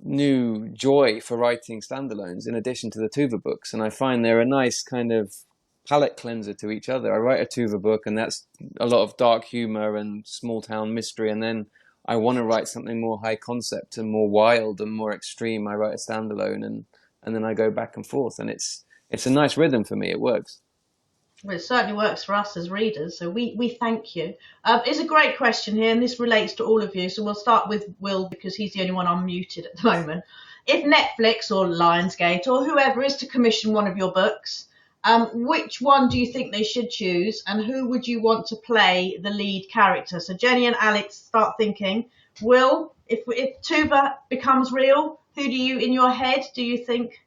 new joy for writing standalones in addition to the Tuva books, and I find they're a nice kind of palate cleanser to each other. I write a Tuva book, and that's a lot of dark humor and small town mystery, and then I want to write something more high concept and more wild and more extreme. I write a standalone, and then I go back and forth, and it's a nice rhythm for me. It works. Well, it certainly works for us as readers, so we thank you. It's a great question here, and this relates to all of you, so we'll start with Will, because he's the only one unmuted at the moment. If Netflix or Lionsgate or whoever is to commission one of your books, which one do you think they should choose, and who would you want to play the lead character? So Jenny and Alex, start thinking. Will, if Tuva becomes real, who do you, in your head, do you think?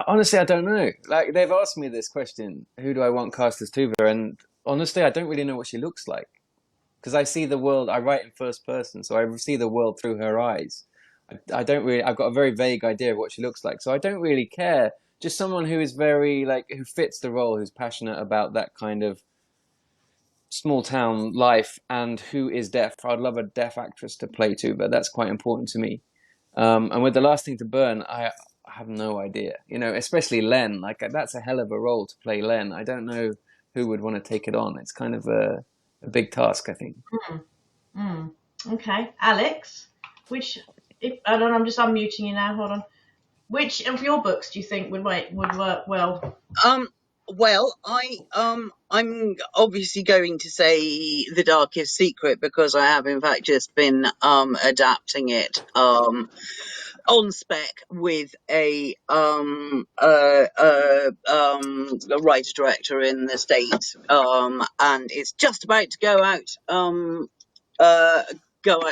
Honestly, I don't know. Like, they've asked me this question, who do I want cast as Tuva? And honestly, I don't really know what she looks like, because I see the world, I write in first person, so I see the world through her eyes. I've got a very vague idea of what she looks like, so I don't really care. Just someone who is very, who fits the role, who's passionate about that kind of small town life, and who is deaf. I'd love a deaf actress to play Tuva. That's quite important to me. And with The Last Thing to Burn, I have no idea, especially Len. That's a hell of a role to play Len. I don't know who would want to take it on. It's kind of a big task, I think. Okay, Alex, I'm just unmuting you now. Hold on. Which of your books do you think would work well? Well, I'm obviously going to say The Darkest Secret, because I have in fact just been adapting it on spec with a writer director in the States, and it's just about to go out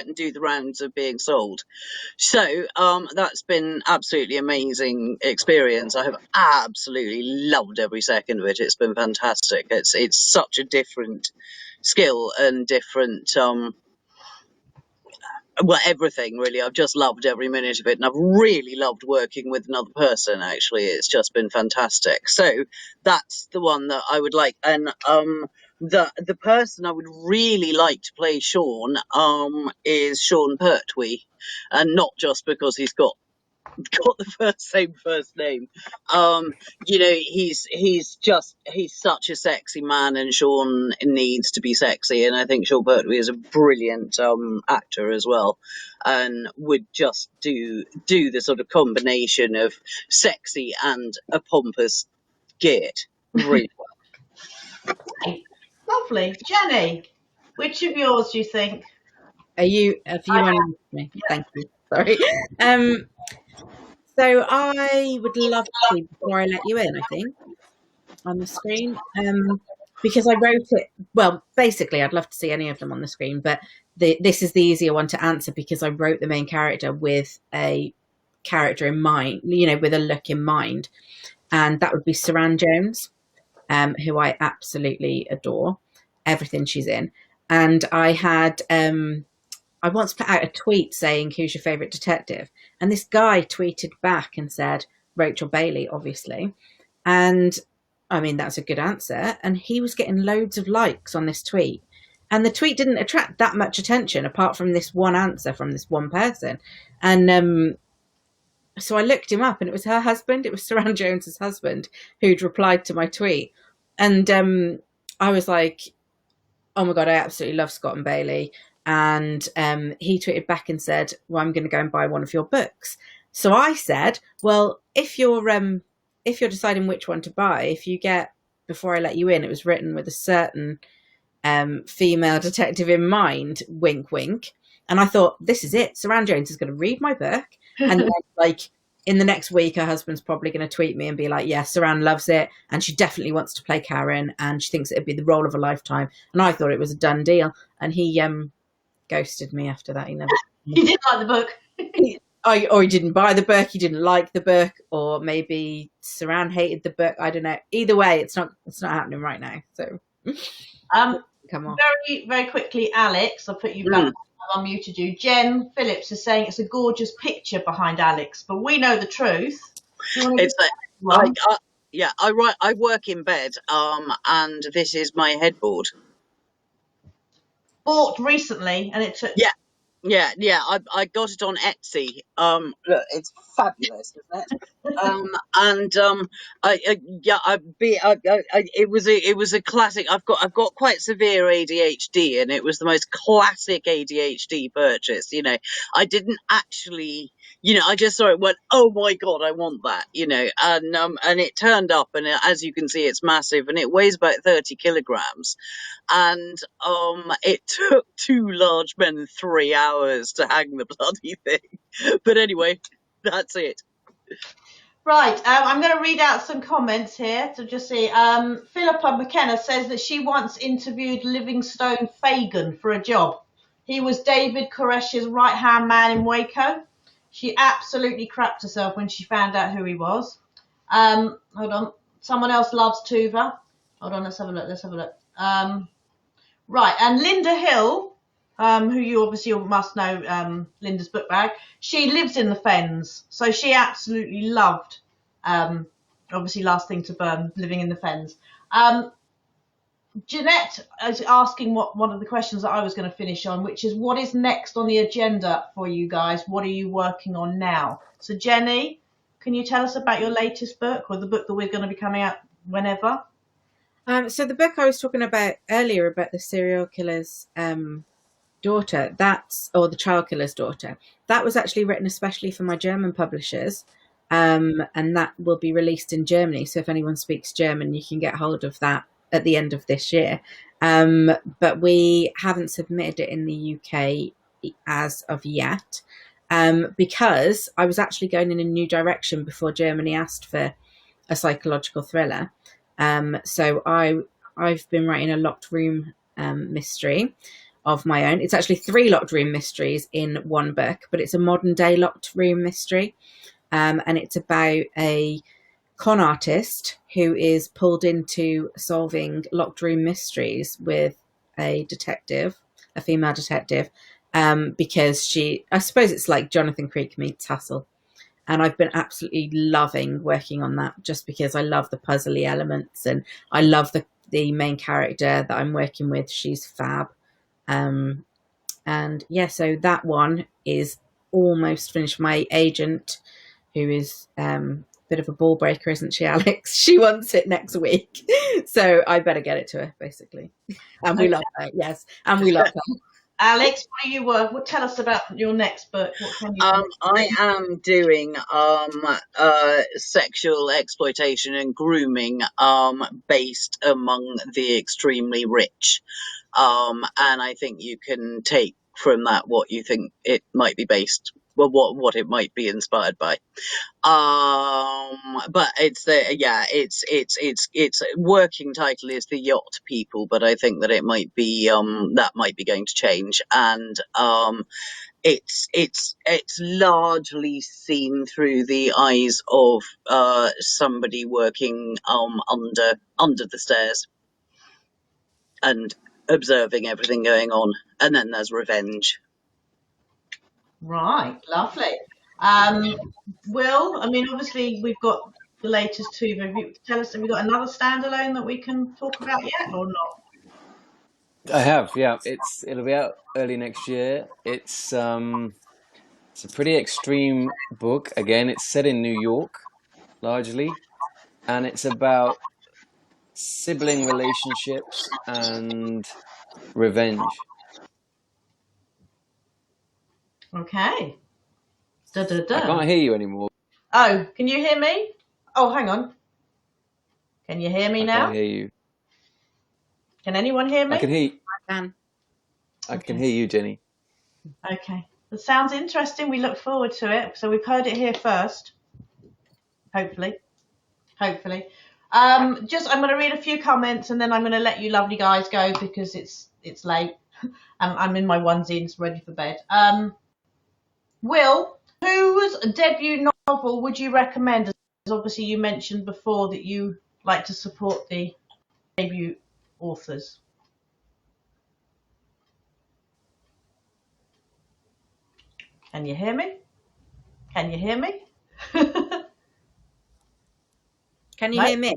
and do the rounds of being sold. So that's been absolutely amazing experience. I have absolutely loved every second of it. It's been fantastic. It's such a different skill and different everything really. I've just loved every minute of it, and I've really loved working with another person. Actually, it's just been fantastic. So that's the one that I would like. And the person I would really like to play Sean is Sean Pertwee, and not just because he's got the same first name. He's such a sexy man, and Sean needs to be sexy, and I think Sean Pertwee is a brilliant actor as well, and would just do the sort of combination of sexy and a pompous git really well. Lovely. Jenny, which of yours do you think? If you want me, thank you. Sorry. So I would love to see Before I Let You In, I think, on the screen, because I wrote it. Well, basically, I'd love to see any of them on the screen, but this is the easier one to answer, because I wrote the main character with a character in mind, with a look in mind, and that would be Saran Jones, who I absolutely adore. everything she's in. And I had I once put out a tweet saying, "Who's your favourite detective?" And this guy tweeted back and said, "Rachel Bailey, obviously." And I mean, that's a good answer. And he was getting loads of likes on this tweet. And the tweet didn't attract that much attention apart from this one answer from this one person. And so I looked him up, and it was her husband. It was Saran Jones's husband who'd replied to my tweet. And I was like, oh my God, I absolutely love Scott and Bailey. And he tweeted back and said, well, I'm going to go and buy one of your books. So I said, well, if you're deciding which one to buy, if you get Before I Let You In, it was written with a certain female detective in mind, wink, wink. And I thought, this is it. Saran Jones is going to read my book. And then, like, in the next week, her husband's probably going to tweet me and be like, yeah, Saran loves it. And she definitely wants to play Karen. And she thinks it'd be the role of a lifetime. And I thought it was a done deal. And he ghosted me after that. He never. He didn't like the book. Or he didn't buy the book. He didn't like the book. Or maybe Saran hated the book. I don't know. Either way, it's not happening right now. So come on. Very, very quickly, Alex, I'll put you back. I unmuted you. Jen Phillips is saying it's a gorgeous picture behind Alex, but we know the truth. It's I work in bed, and this is my headboard. Bought recently, and it took. Yeah. I got it on Etsy. Look, it's fabulous, isn't it? It was a classic. I've got quite severe ADHD, and it was the most classic ADHD purchase. You know, I didn't actually. You know, I just saw it and went, oh my God, I want that, you know, and it turned up, and as you can see, it's massive, and it weighs about 30 kilograms. And it took 2 large men 3 hours to hang the bloody thing. But anyway, that's it. Right, I'm going to read out some comments here to just see. Philippa McKenna says that she once interviewed Livingstone Fagan for a job. He was David Koresh's right-hand man in Waco. She absolutely crapped herself when she found out who he was. Hold on. Someone else loves Tuva. Hold on, let's have a look. Right, and Linda Hill, who you obviously must know, Linda's book bag, she lives in the Fens, so she absolutely loved, obviously Last Thing to Burn, living in the Fens. Jeanette is asking one of the questions that I was going to finish on, which is what is next on the agenda for you guys? What are you working on now? So Jenny, can you tell us about your latest book, or the book that we're going to be coming out whenever? So the book I was talking about earlier about the serial killer's daughter, or the child killer's daughter, that was actually written especially for my German publishers, and that will be released in Germany. So if anyone speaks German, you can get hold of that at the end of this year. But we haven't submitted it in the UK as of yet, because I was actually going in a new direction before Germany asked for a psychological thriller. So I've been writing a locked room mystery of my own. It's actually 3 locked room mysteries in one book, but it's a modern day locked room mystery. And it's about a con artist who is pulled into solving locked room mysteries with a female detective, because I suppose it's like Jonathan Creek meets Hustle. And I've been absolutely loving working on that, just because I love the puzzly elements, and I love the main character that I'm working with. She's fab. And yeah, so that one is almost finished. My agent, who is bit of a ball breaker, isn't she, Alex? She wants it next week, so I better get it to her, basically. And we love her, yes, and we love her. Alex, what do you work? Well, tell us about your next book. What can you do? I am doing sexual exploitation and grooming based among the extremely rich, and I think you can take from that what you think it might be based, well, what it might be inspired by. But it's working title is The Yacht People, but I think that it might be that might be going to change, and it's largely seen through the eyes of somebody working under the stairs, and observing everything going on. And then there's revenge. Right, lovely. Will, I mean, obviously we've got the latest two. Tell us, have we got another standalone that we can talk about yet or not? I have, yeah. It'll be out early next year. It's a pretty extreme book. Again, it's set in New York largely, and it's about sibling relationships and revenge. Okay. Da, da, I da. can't hear you anymore. Oh, can you hear me? Oh, hang on. Can you hear me I now? can't hear you. Can anyone hear me? I can hear. can. I can hear you, Jenny. Okay. That sounds interesting. We look forward to it. So we've heard it here first. Hopefully. Hopefully. I'm going to read a few comments and then I'm going to let you lovely guys go because it's late. I'm in my onesies ready for bed. Will, whose debut novel would you recommend? As obviously you mentioned before that you like to support the debut authors. Can you hear me? Can you hear me? Can you No? hear me?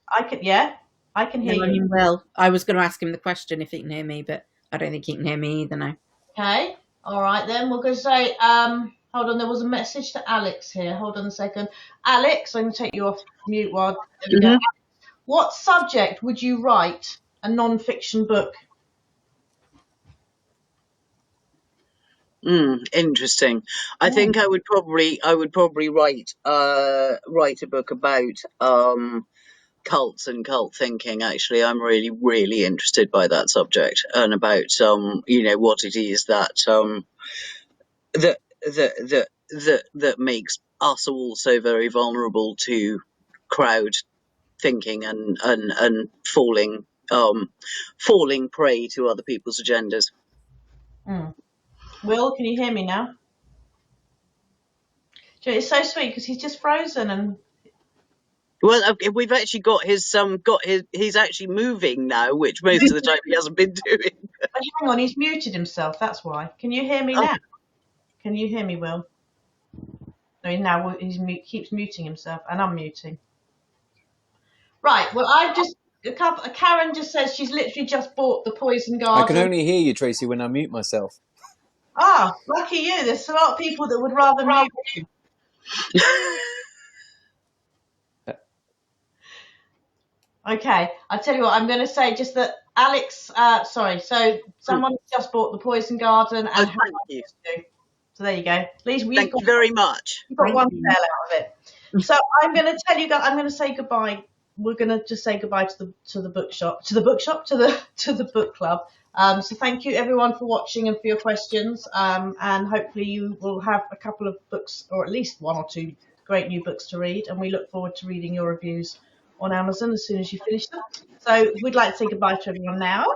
I can, yeah, I can hear No, I you. mean, Will. I was going to ask him the question if he can hear me, but I don't think he can hear me either now. Okay, all right then. We're going to say, hold on, there was a message to Alex here. Hold on a second. Alex, I'm going to take you off mute while, there we go. What subject would you write a non-fiction book? Interesting. I think I would probably write a book about cults and cult thinking. Actually, I'm really interested by that subject and about what it is that that that makes us all so very vulnerable to crowd thinking and falling prey to other people's agendas. Will, can you hear me now? It's so sweet because he's just frozen and. Well, we've actually got he's actually moving now, which most of the time he hasn't been doing. But hang on, he's muted himself. That's why. Can you hear me now? Can you hear me, Will? No, now keeps muting himself, and I'm muting. Right. Well, Karen just says she's literally just bought the Poison Garden. I can only hear you, Tracy, when I mute myself. Ah, lucky you. There's a lot of people that would rather mute you. Okay, I'll tell you what, I'm going to say just that Alex, so someone just bought the Poison Garden and thank you. So there you go. At least Thank you very much. You've got one sale out of it. So I'm going to tell you guys, I'm going to say goodbye. We're going to just say goodbye to the bookshop, to the book club. So thank you everyone for watching and for your questions. And hopefully you will have a couple of books, or at least one or two great new books to read. And we look forward to reading your reviews on Amazon as soon as you finish them. So we'd like to say goodbye to everyone now.